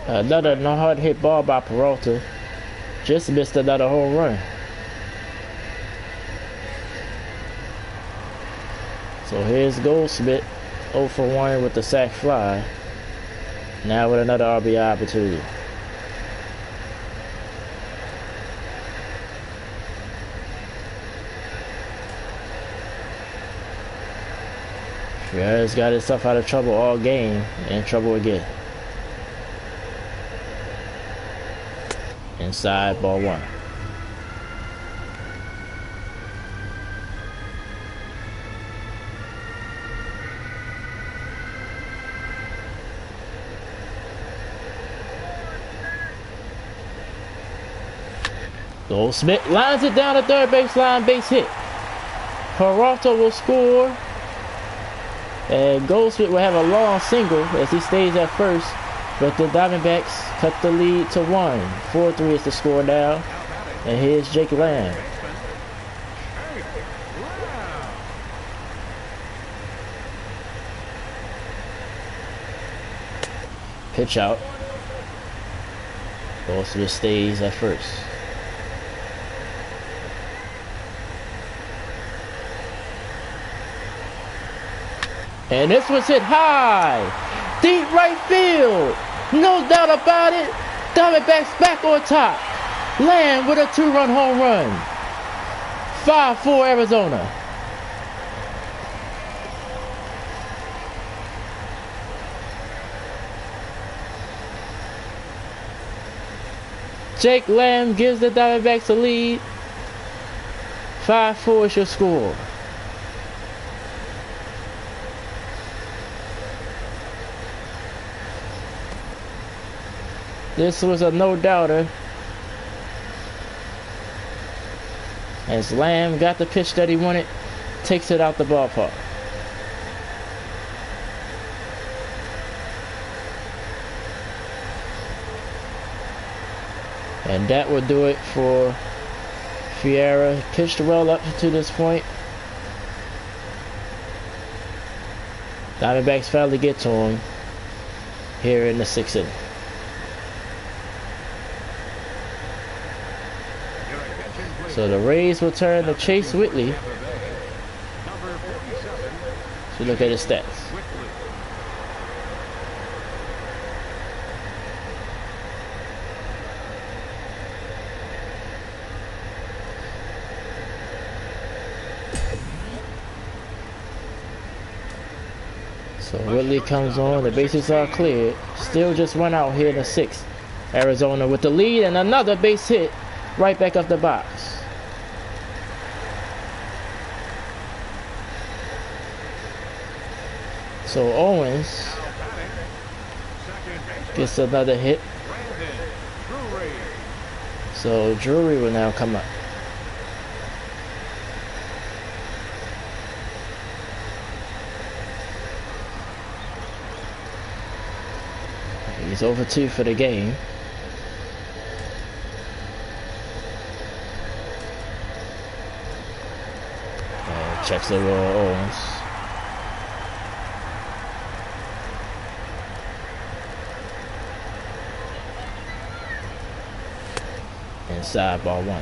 Another hard hit ball by Peralta. Just missed another home run. So here's Goldsmith. 0 for 1 with the sac fly. Now with another RBI opportunity. Fiera's got himself out of trouble all game. In trouble again. Inside, ball 1. Goldsmith lines it down the third baseline, base hit. Peralta will score. And Goldsmith will have a long single as he stays at first. But the Diamondbacks cut the lead to 1. 4-3 is the score now. And here's Jake Lamb. Pitch out. Goes to the stays at first. And this was hit high. Deep right field. No doubt about it. Diamondbacks back on top. Lamb with a 2-run home run. 5-4 Arizona. Jake Lamb gives the Diamondbacks a lead. 5-4 is your score. This was a no-doubter, as Lamb got the pitch that he wanted, takes it out the ballpark. And that will do it for Fiera. Pitched well up to this point. Diamondbacks finally get to him here in the 6th inning. So the Rays will turn to Chase Whitley. So look at his stats. So Whitley comes on, the bases are cleared. Still just one out here in the 6th. Arizona with the lead and another base hit right back up the box. So Owens gets another hit. So Drury will now come up. He's over 2 for the game. And checks over Owens. Inside ball 1.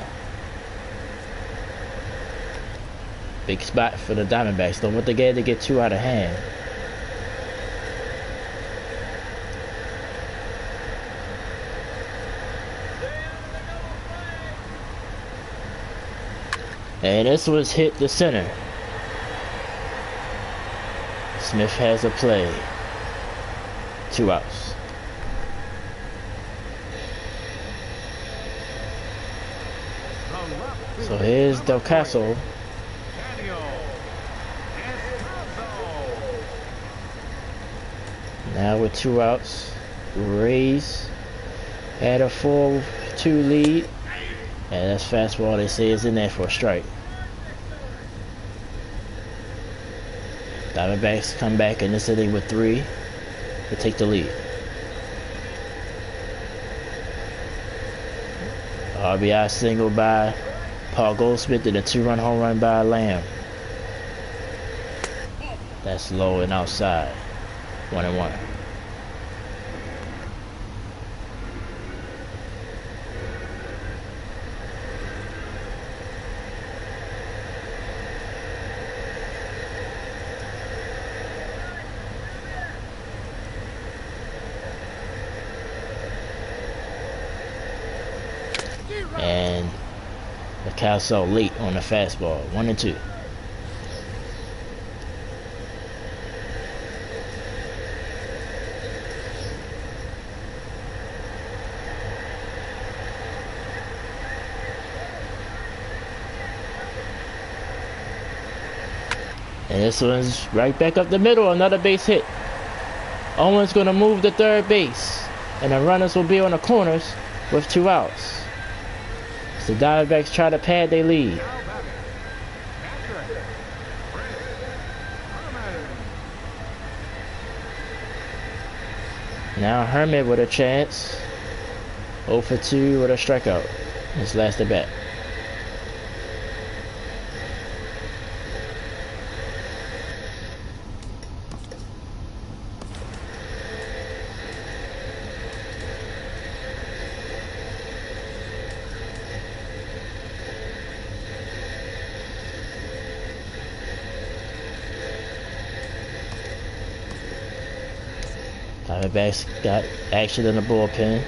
Big spot for the Diamondbacks. Don't want the game to get too out of hand. And this was hit to center. Smith has a play. 2 outs. So here's Del Caso. Now with 2 outs, Rays had a 4-2 lead. And that's fastball, they say, is in there for a strike. Diamondbacks come back in this inning with 3 to take the lead. RBI single by Paul Goldschmidt and a 2-run home run by Lamb. That's low and outside. 1-1. And the Caso late on the fastball. 1-2. And this one's right back up the middle. Another base hit. Owens gonna move to third base, and the runners will be on the corners with 2 outs. The Diamondbacks try to pad their lead. Now Herman with a chance. 0 for 2 with a strikeout. His last at bat. Diamondbacks got action in the bullpen.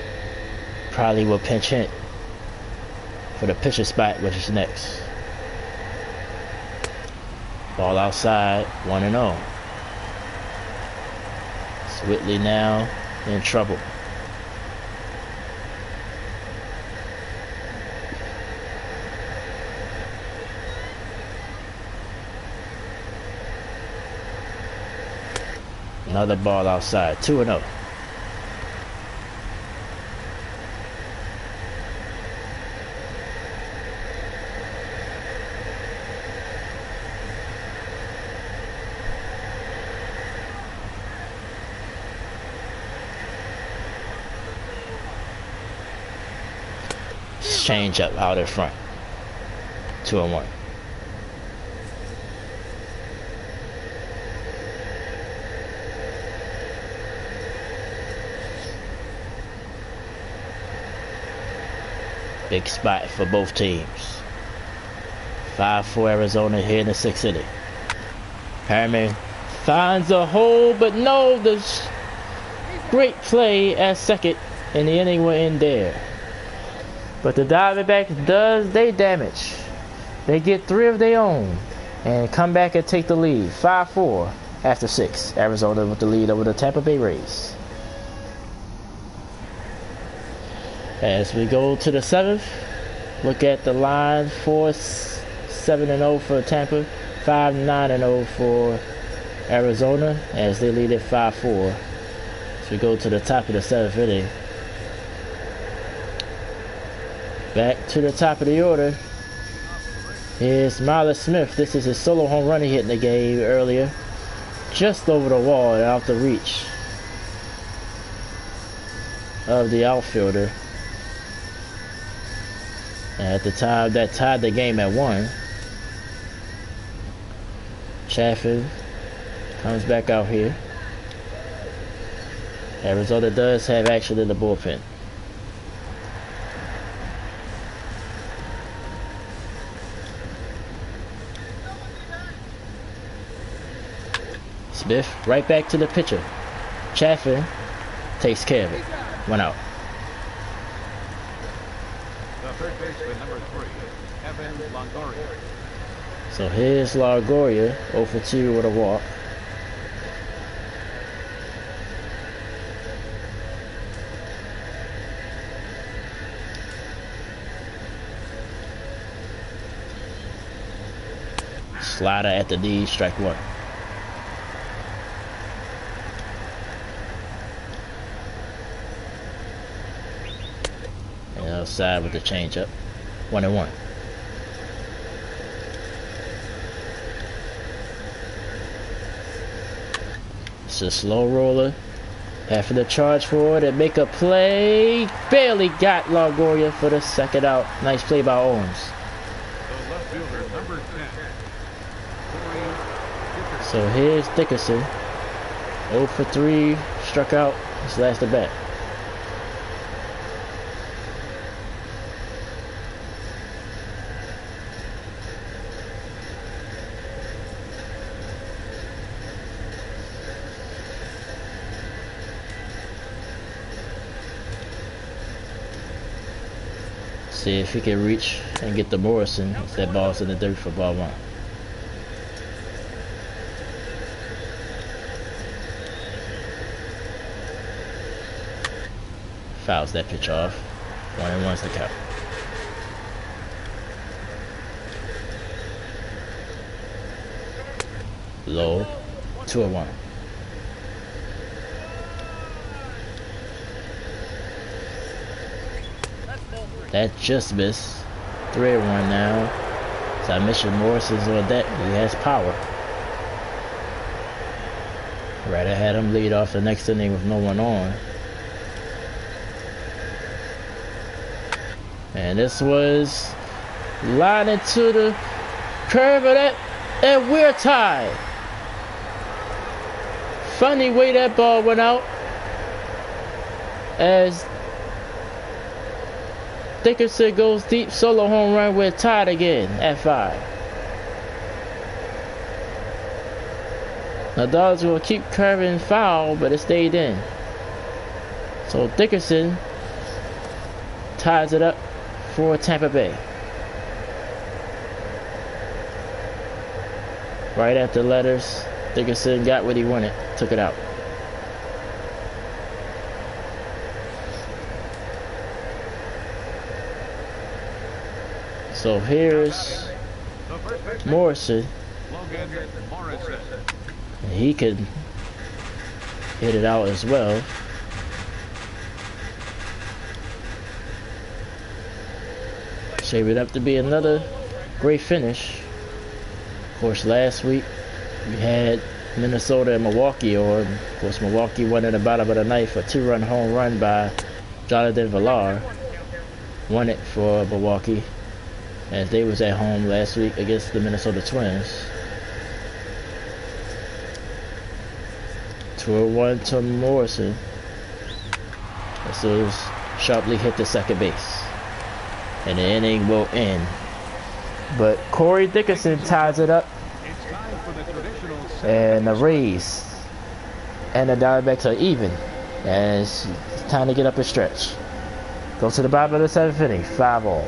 Probably will pinch hit for the pitcher spot, which is next. Ball outside, 1-0. Whitley now in trouble. Another ball outside, 2-0. Change up out in front. 2-1. Big spot for both teams. 5-4 Arizona here in the 6th inning. Harriman finds a hole, but no, this great play at second, and the inning will end there. But the Diamondbacks does they damage. They get 3 of their own and come back and take the lead. 5-4 after 6. Arizona with the lead over the Tampa Bay Rays. As we go to the 7th, look at the line for 7-0 for Tampa, 5-9-0 for Arizona as they lead at 5-4. As we go to the top of the 7th inning. Back to the top of the order. Here's Miles Smith. This is his solo home run he hit in the game earlier. Just over the wall and out the reach of the outfielder. And at the time that tied the game at 1. Chaffin comes back out here. Arizona does have action in the bullpen. Smith right back to the pitcher. Chaffin takes care of it. 1 out. The third baseman, number 3, Evan Longoria. So here's Longoria, 0 for 2 with a walk. Slider at the knee, strike 1. And outside with the changeup, 1-1. It's a slow roller. After the charge forward and make a play. Barely got Longoria for the second out. Nice play by Owens. The left fielder, number 10, Corey. So here's Dickerson. 0 for 3, struck out his last at bat. See if he can reach and get the Morrison. That ball's in the dirt for ball 1. Fouls that pitch off. 1-1's the count. Low. 2-1. That just missed. 3-1 now. So I mentioned Morrison's on deck. He has power. Right, I had him lead off the next inning with no one on. And this was lining to the curve of that, and we're tied. Funny way that ball went out as Dickerson goes deep, solo home run. We're tied again at 5. The Dodgers will keep curving foul, but it stayed in. So Dickerson ties it up for Tampa Bay. Right after letters, Dickerson got what he wanted, took it out. So here's Morrison. He could hit it out as well. Shape it up to be another great finish. Of course, last week we had Minnesota and Milwaukee, or of course Milwaukee won in the bottom of the ninth, a 2-run home run by Jonathan Villar. Won it for Milwaukee as they was at home last week against the Minnesota Twins. 2-1 to Morrison. This is sharply hit to second base. And the inning will end. But Corey Dickerson ties it up. And the Rays and the Diamondbacks are even. And it's time to get up and stretch. Go to the bottom of the seventh inning. 5-all.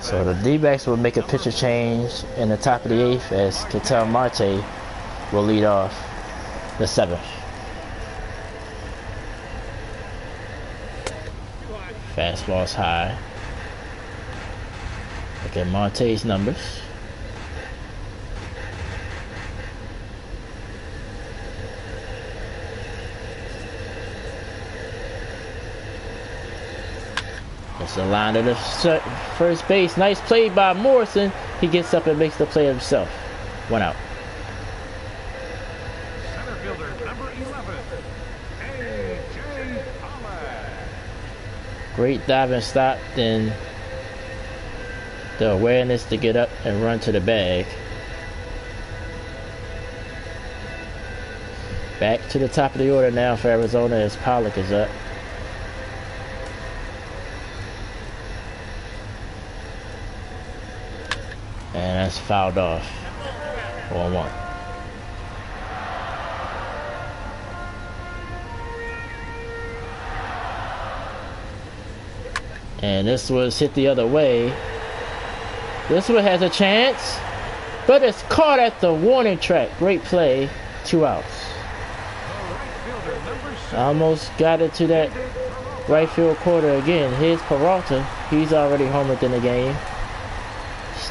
So the D-backs will make a pitcher change in the top of the eighth as Ketel Marte will lead off the seventh. Fastball's high. Look at Marte's numbers. That's the line to the first base. Nice play by Morrison. He gets up and makes the play himself. 1 out. Center fielder number 11, A.J. Pollock. Great diving stop, then the awareness to get up and run to the bag. Back to the top of the order now for Arizona as Pollock is up. And that's fouled off. 1-1. And this was hit the other way. This one has a chance, but it's caught at the warning track. Great play. 2 outs. Almost got it to that right field corner again. Here's Peralta. He's already homered in the game.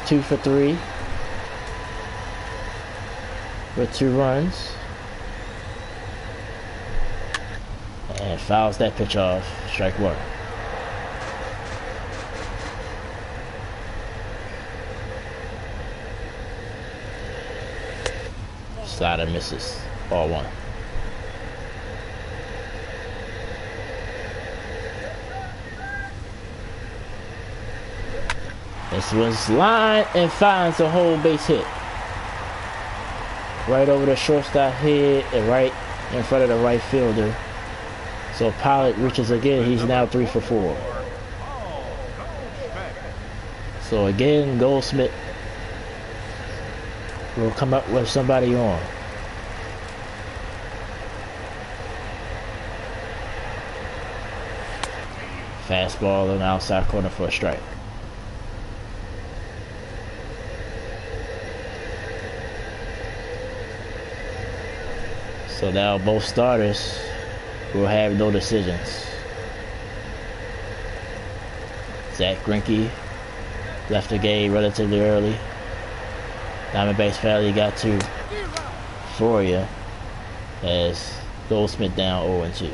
2 for 3 with 2 runs, and fouls that pitch off. Strike 1. Slider misses. Ball 1. This one's line and finds a home base hit. Right over the shortstop head and right in front of the right fielder. So Pollock reaches again. He's now 3 for 4. So again, Goldsmith will come up with somebody on. Fastball in the outside corner for a strike. So now both starters will have no decisions. Zach Greinke left the game relatively early. Diamondbacks finally got to Foria as Goldsmith down 0-2.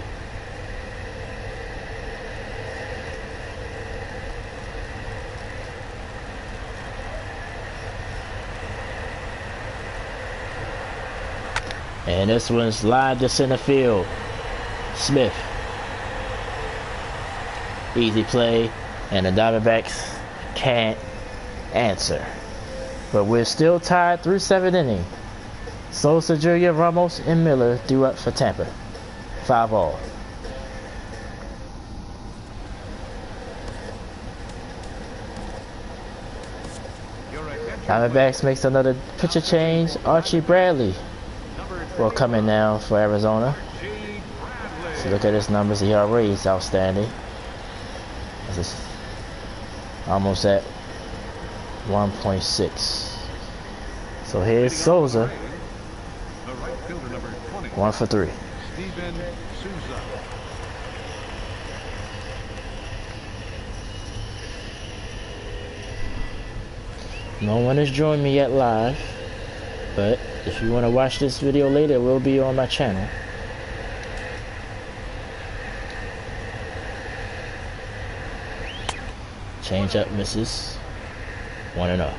And this one's lined to center field. Smith. Easy play, and the Diamondbacks can't answer. But we're still tied through 7th inning. Sosa Jr., Ramos, and Miller due up for Tampa. 5-all. Diamondbacks makes another pitcher change. Archie Bradley will come in now for Arizona. So look at his numbers. ERA is outstanding. This is almost at 1.6. So here's Souza. 1 for 3. No one has joined me yet live, but if you want to watch this video later, it will be on my channel. Change up misses. 1-0.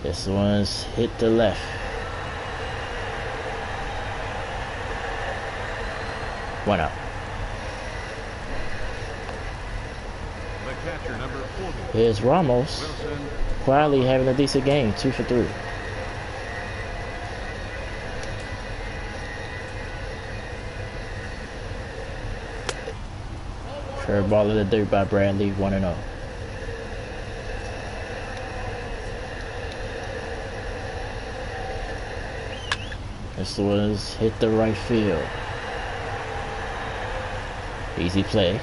This one's hit the left. One out. Here's Ramos. Quietly having a decent game. 2 for 3. Curveball in the dirt by Bradley. 1-0. This was hit the right field. Easy play.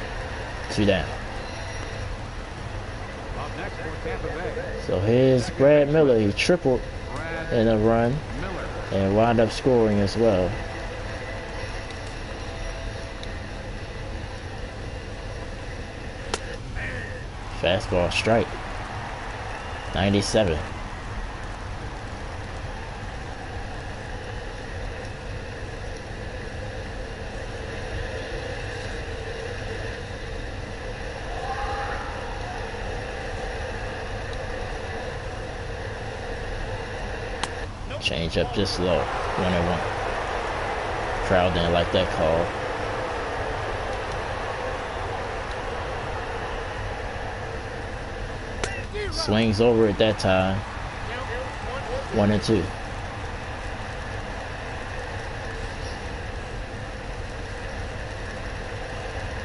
2 down. So here's Brad Miller. He tripled in a run and wound up scoring as well. Fastball strike. 97. Change up just low. 1-1. Crowd didn't like that call. Swings over at that time. 1-2.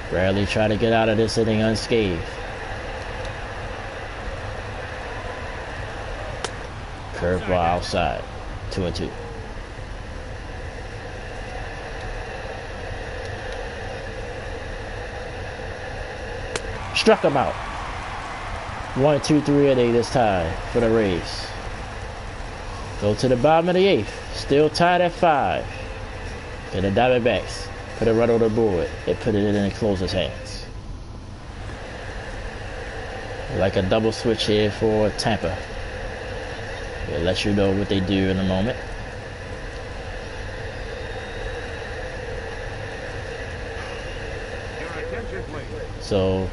Bradley tried to get out of this inning unscathed. Curveball outside. 2-2. Struck him out. 1, 2, 3 inning this time for the Rays. Go to the bottom of the 8th. Still tied at 5. And the Diamondbacks put a run on the board and put it in the closer's hands. Like a double switch here for Tampa. We'll let you know what they do in a moment. So,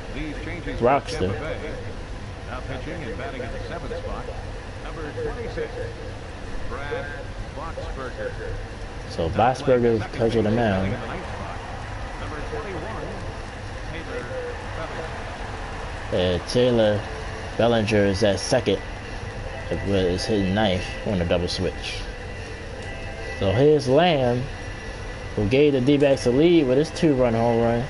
Rockster. Now pitching and batting at the 7th spot. Number 26, Brad Boxberger. So Boxberger comes with the mound. Number 21, Taylor Bellinger. Taylor Bellinger is at second. Is hitting 9th on the double switch. So here's Lamb, who gave the D-backs a lead with his 2-run home run.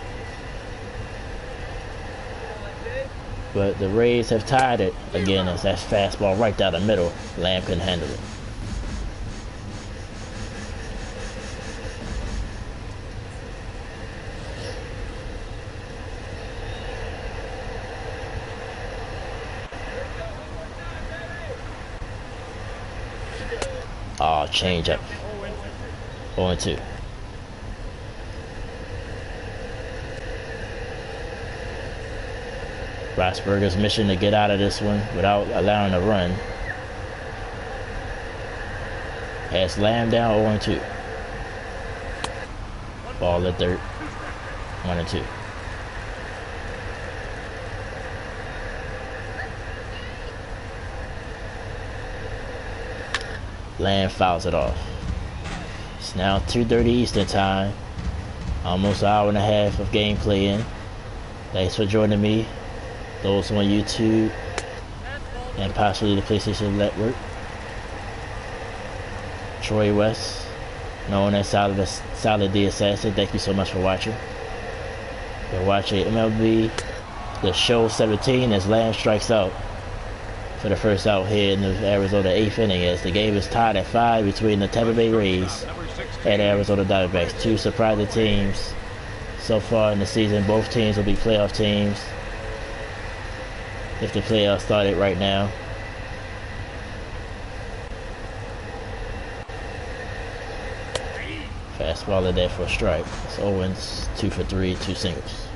But the Rays have tied it again as that fastball right down the middle. Lamb couldn't handle it. Oh, change up. 0-2. Boxberger's mission to get out of this one without allowing a run. Has Lamb down 0-2. Ball at dirt. 1-2. Lamb fouls it off. It's now 2:30 Eastern time. Almost an hour and a half of gameplay in. Thanks for joining me. Those on YouTube and possibly the PlayStation Network. Troy West known as Solid the Assassin. Thank you so much for watching. You're watching MLB, the show 17 as Lamb strikes out for the first out here in the Arizona 8th inning, as the game is tied at 5 between the Tampa Bay Rays and Arizona Diamondbacks. Two surprising teams so far in the season. Both teams will be playoff teams if the playoffs started right now. Fastball in there for a strike. It's Owens, 2 for 3, 2 singles.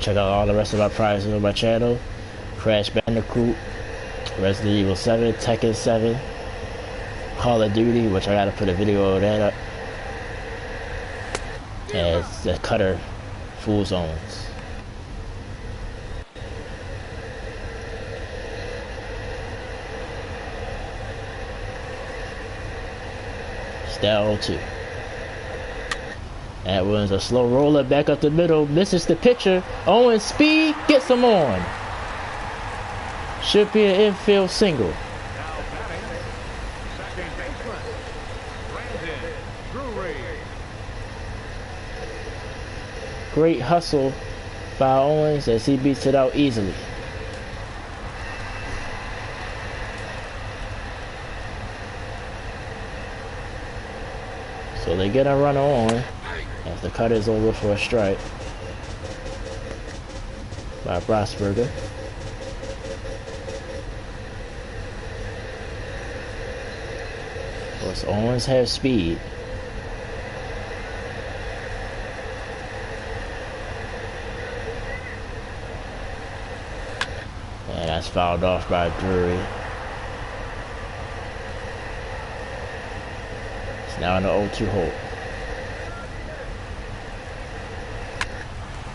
Check out all the rest of our prizes on my channel. Crash Bandicoot, Resident Evil 7, Tekken 7, Call of Duty, which I gotta put a video of that up. And it's the Cutter Full Zones. Down 2. That was a slow roller back up the middle. Misses the pitcher. Owens speed gets him on. Should be an infield single. Now batting, second baseman, Brandon Drury. Great hustle by Owens as he beats it out easily. So they get a runner on as the cut is over for a strike by Brosberger. Of course, Owens has speed. And that's fouled off by Drury. Now in the 0-2 hole.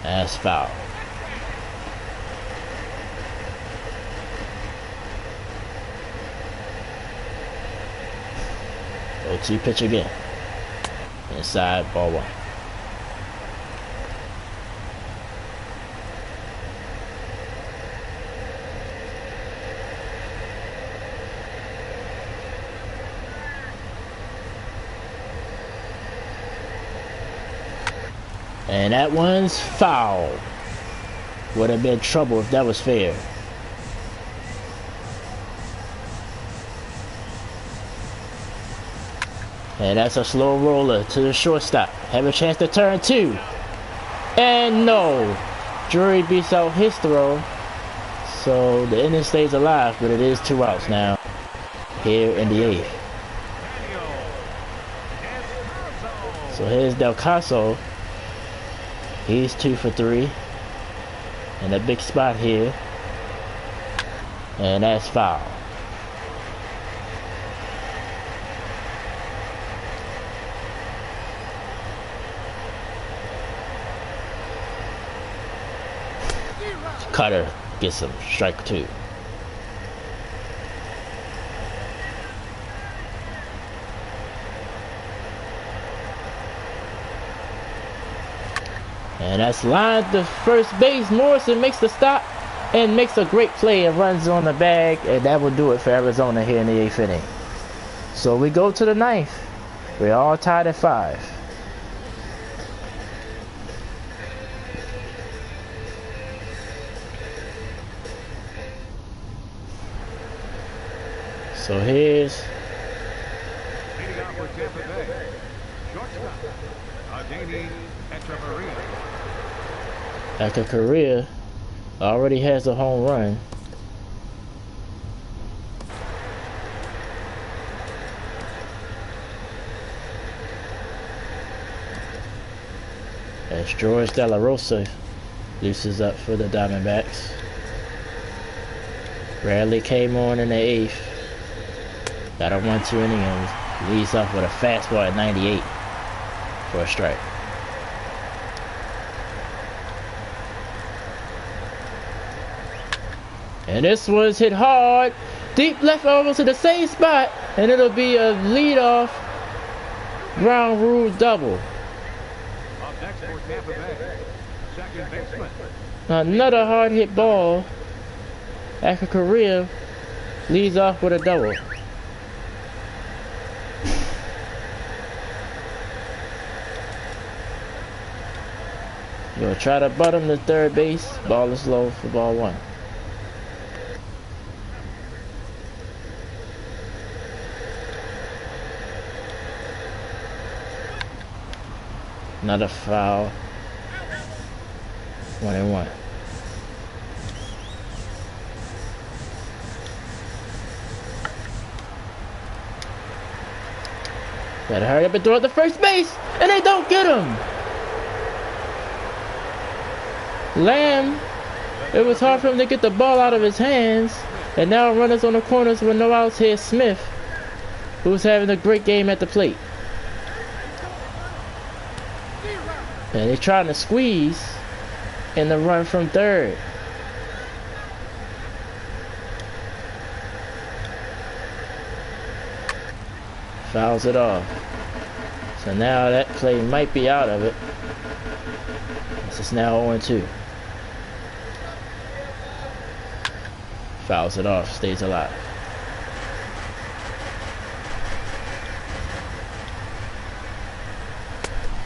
That's foul. O2 pitch again. Inside, ball 1. And that one's foul. Would have been trouble if that was fair. And that's a slow roller to the shortstop. Have a chance to turn 2. And no. Drury beats out his throw. So the inning stays alive, but it is 2 outs now here in the 8th. So here's Del Caso. He's 2 for 3 in a big spot here, and that's foul. Cutter gets him, strike 2. And that's lined to first base. Morrison makes the stop and makes a great play and runs on the bag, and that will do it for Arizona here in the 8th inning. So we go to the 9th. We're all tied at 5. So here's Leading off for Tampa Bay, shortstop, Adani Echeverria. Echeverria already has a home run. As George De La Rosa looses up for the Diamondbacks. Bradley came on in the 8th. Got a 1-2 inning and leads off with a fastball at 98 for a strike. And this one's hit hard, deep left almost to the same spot, and it'll be a leadoff ground rule double. Up next for Tampa Bay, second baseman. Another hard hit ball. Echeverria leads off with a double. We'll try to butt him to third base. Ball is low for ball one. Another foul. 1-1. Better hurry up and throw it to first base, and they don't get him. Lamb, it was hard for him to get the ball out of his hands, and now runners on the corners with no outs. Here's Smith, who's having a great game at the plate. And they're trying to squeeze in the run from third. Fouls it off. So now that play might be out of it. This is now 0-2. Fouls it off, stays alive.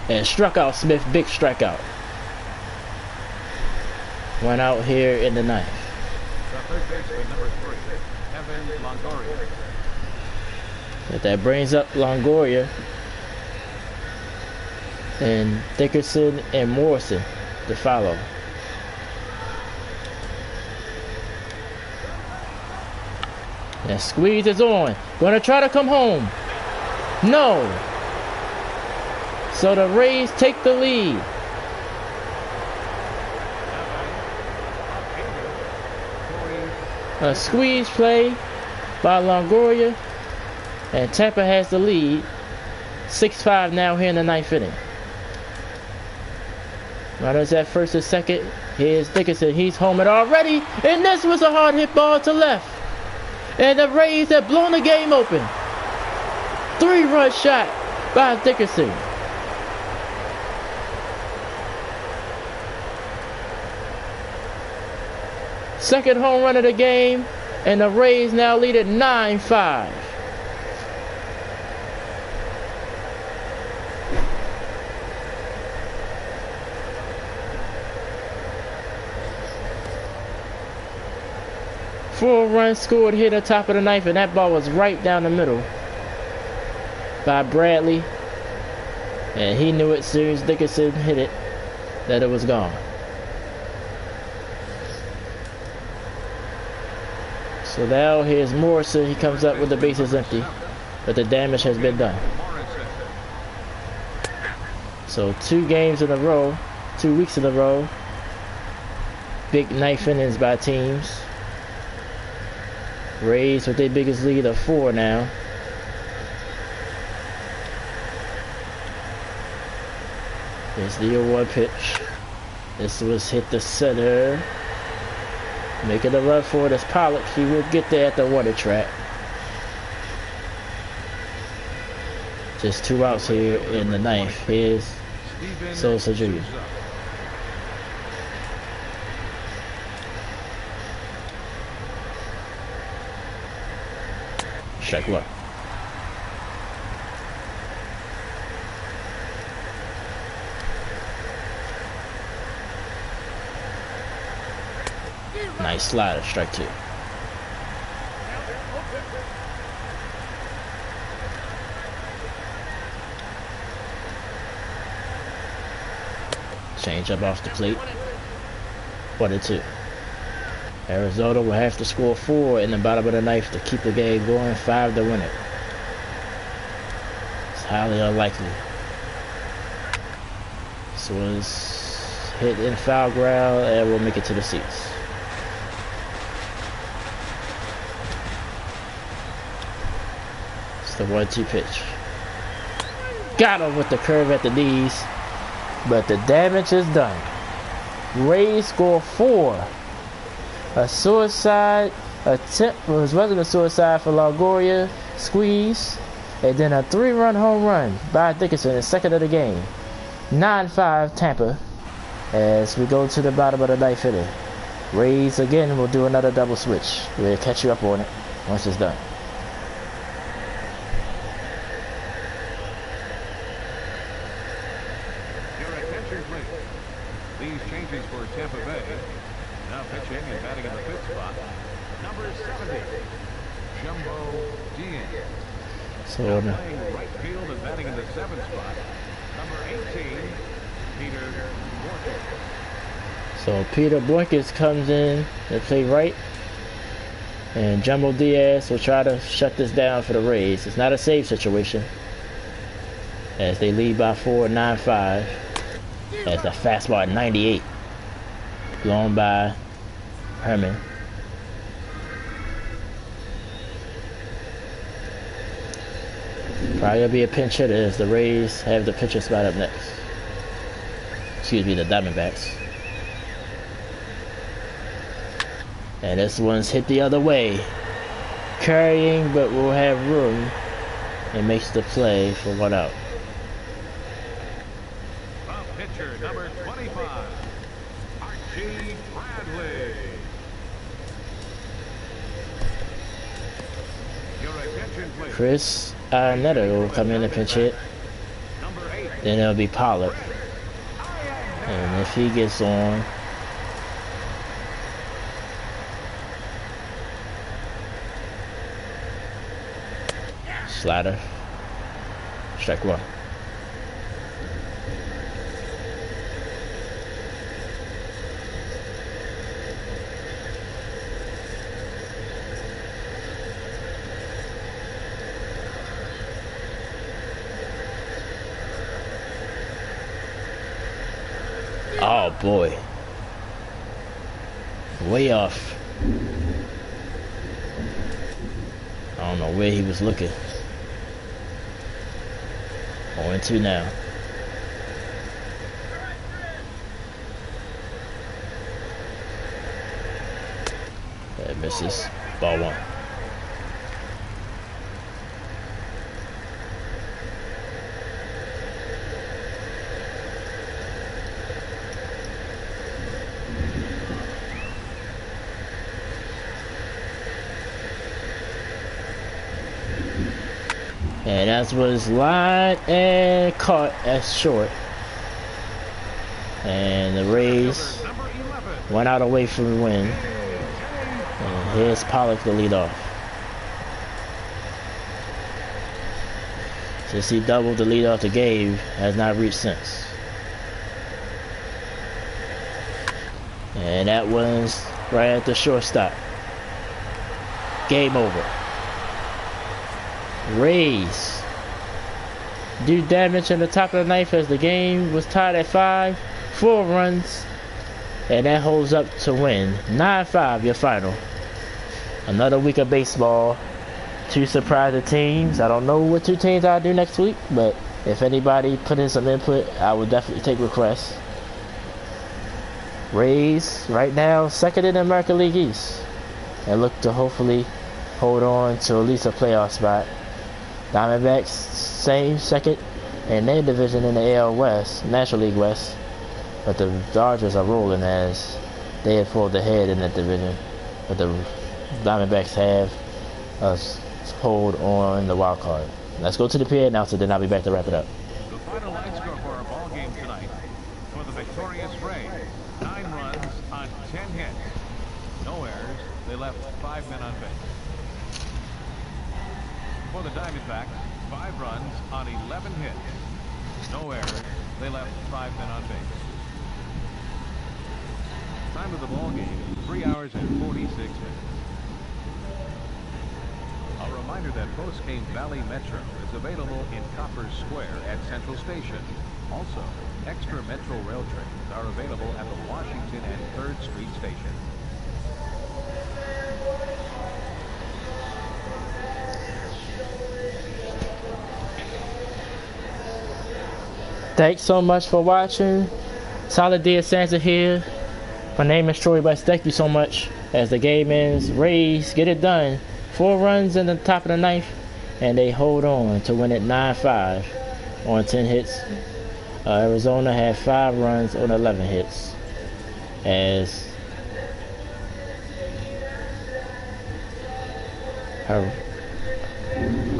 And struck out Smith, big strikeout. One out here in the ninth. The third baseman, number 3, Evan Longoria. But that brings up Longoria and Dickerson and Morrison to follow. And squeeze is on. Gonna try to come home. No. So the Rays take the lead. A squeeze play by Longoria, and Tampa has the lead. 6-5 now here in the ninth inning. Runners at first and second. Here's Dickerson. He's homing already, and this was a hard hit ball to left. And the Rays have blown the game open. 3-run shot by Dickerson. Second home run of the game, and the Rays now lead at 9-5. Four runs scored here at the top of the ninth, and that ball was right down the middle by Bradley. And he knew it as soon as Dickerson hit it that it was gone. So now here's Morrison. He comes up with the bases empty, but the damage has been done. So 2 games in a row, 2 weeks in a row, big ninth innings by teams. Rays with their biggest lead of 4 now. Here's the 0-1 pitch. This was hit the center. Making a run for it as Pollock. He will get there at the water track. Just 2 outs here in the ninth. Here's Sosa Jr. Strike one. Nice slider, strike 2. Change up off the plate. 1-2. Arizona will have to score 4 in the bottom of the ninth to keep the game going, 5 to win it. It's highly unlikely. This was hit in foul ground and will make it to the seats. It's the 1-2 pitch. Got him with the curve at the knees, but the damage is done. Rays score 4. A suicide attempt wasn't a suicide for Longoria, squeeze, and then a 3-run home run by Dickerson, the second of the game. 9-5 Tampa as we go to the bottom of the ninth inning. Rays again will do another double switch. We'll catch you up on it once it's done. Your attention, please. The Jumbo Diaz. So Now playing right field and batting in the 7th spot, number 18, Peter Borges. So Peter Boykins comes in to play right, and Jumbo Diaz will try to shut this down for the Rays. It's not a save situation, as they lead by 4, 9-5. As the fastball at 98, blown by Herman. Probably gonna be a pinch hitter as the Rays have the pitcher spot up next. Excuse me, the Diamondbacks. And this one's hit the other way. Carrying, but will have room. And makes the play for 1 out. The pitcher, number 25, Archie Bradley. Your attention, please. Chris Arnetta will come in and pinch hit. Then it'll be Pollard. And if he gets on, slider, strike 1. Oh boy, way off. I don't know where he was looking. 0-2 now. That misses. Ball 1. And that was lined and caught as short. And the Rays went out away from the win. And here's Pollock to lead off. Since he doubled the lead off the game, has not reached since. And that one's right at the shortstop. Game over. Rays do damage in the top of the 9th as the game was tied at 5, 4 runs, and that holds up to win 9-5 your final. Another week of baseball. 2 surprising teams. I don't know what 2 teams I'll do next week, but if anybody put in some input, I will definitely take requests. Rays right now 2nd in the American League East and look to hopefully hold on to at least a playoff spot. Diamondbacks, same 2nd in their division in the AL West, National League West. But the Dodgers are rolling as they have pulled ahead in that division. But the Diamondbacks have us hold on the wild card. Let's go to the PA announcer, then I'll be back to wrap it up. The final line score for our ball game tonight for the victorious Rays: 9 runs on 10 hits. No errors. They left 5 men on base. For the Diamondbacks, 5 runs on 11 hits. No errors. They left 5 men on base. Time of the ball game, 3 hours and 46 minutes. A reminder that post-game Valley Metro is available in Copper Square at Central Station. Also, extra Metro rail trains are available at the Washington and 3rd Street station. Thanks so much for watching. Solid Dear Santa here. My name is Troy West. Thank you so much. As the game ends, Rays get it done. 4 runs in the top of the 9th, and they hold on to win it 9-5 on 10 hits. Arizona had 5 runs on 11 hits. As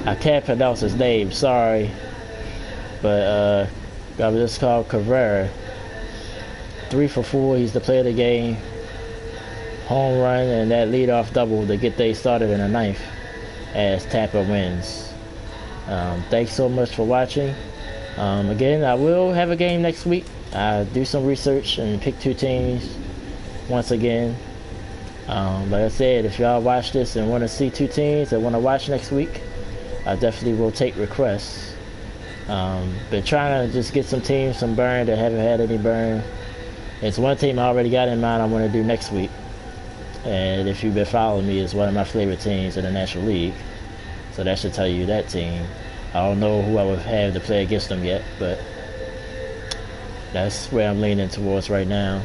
I can't pronounce his name, sorry, but I was just called Cabrera. 3 for 4. He's the player of the game. home run and that leadoff double to get they started in the ninth as Tampa wins. Thanks so much for watching. Again, I will have a game next week. I do some research and pick 2 teams once again. Like I said, if y'all watch this and want to see 2 teams that want to watch next week, I definitely will take requests. Been trying to just get some teams, some burn that haven't had any burn. It's one team I already got in mind I want to do next week. And if you've been following me, it's one of my favorite teams in the National League. So that should tell you that team. I don't know who I would have to play against them yet, but that's where I'm leaning towards right now.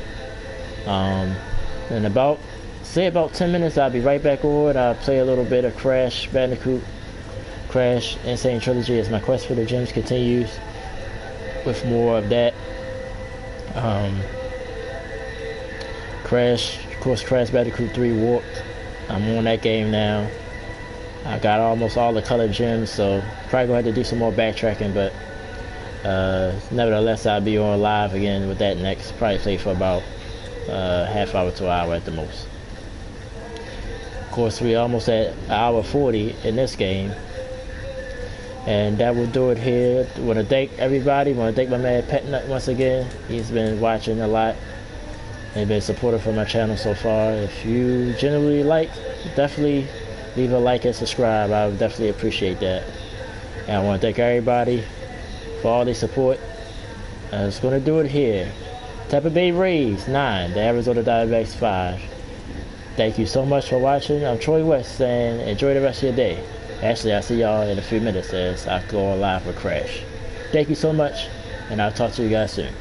In about 10 minutes, I'll be right back on. I'll play a little bit of Crash Bandicoot, Crash Insane Trilogy as my quest for the gems continues with more of that. Crash Bandicoot 3 Warped. I'm on that game now. I got almost all the colored gems, so probably gonna have to do some more backtracking, but nevertheless, I'll be on live again with that next. Probably play for about half hour to an hour at the most. Of course, we almost at hour 40 in this game, and that will do it here. Want to thank everybody. Want to thank my man Pet Nut once again. He's been watching a lot and been supportive for my channel so far. If you generally like, definitely leave a like and subscribe. I would definitely appreciate that. And I want to thank everybody for all their support. It's going to do it here. Tampa Bay Rays 9, the Arizona Diamondbacks 5. Thank you so much for watching. I'm Troy West saying enjoy the rest of your day. Actually, I'll see y'all in a few minutes as I go on live with Crash. Thank you so much, and I'll talk to you guys soon.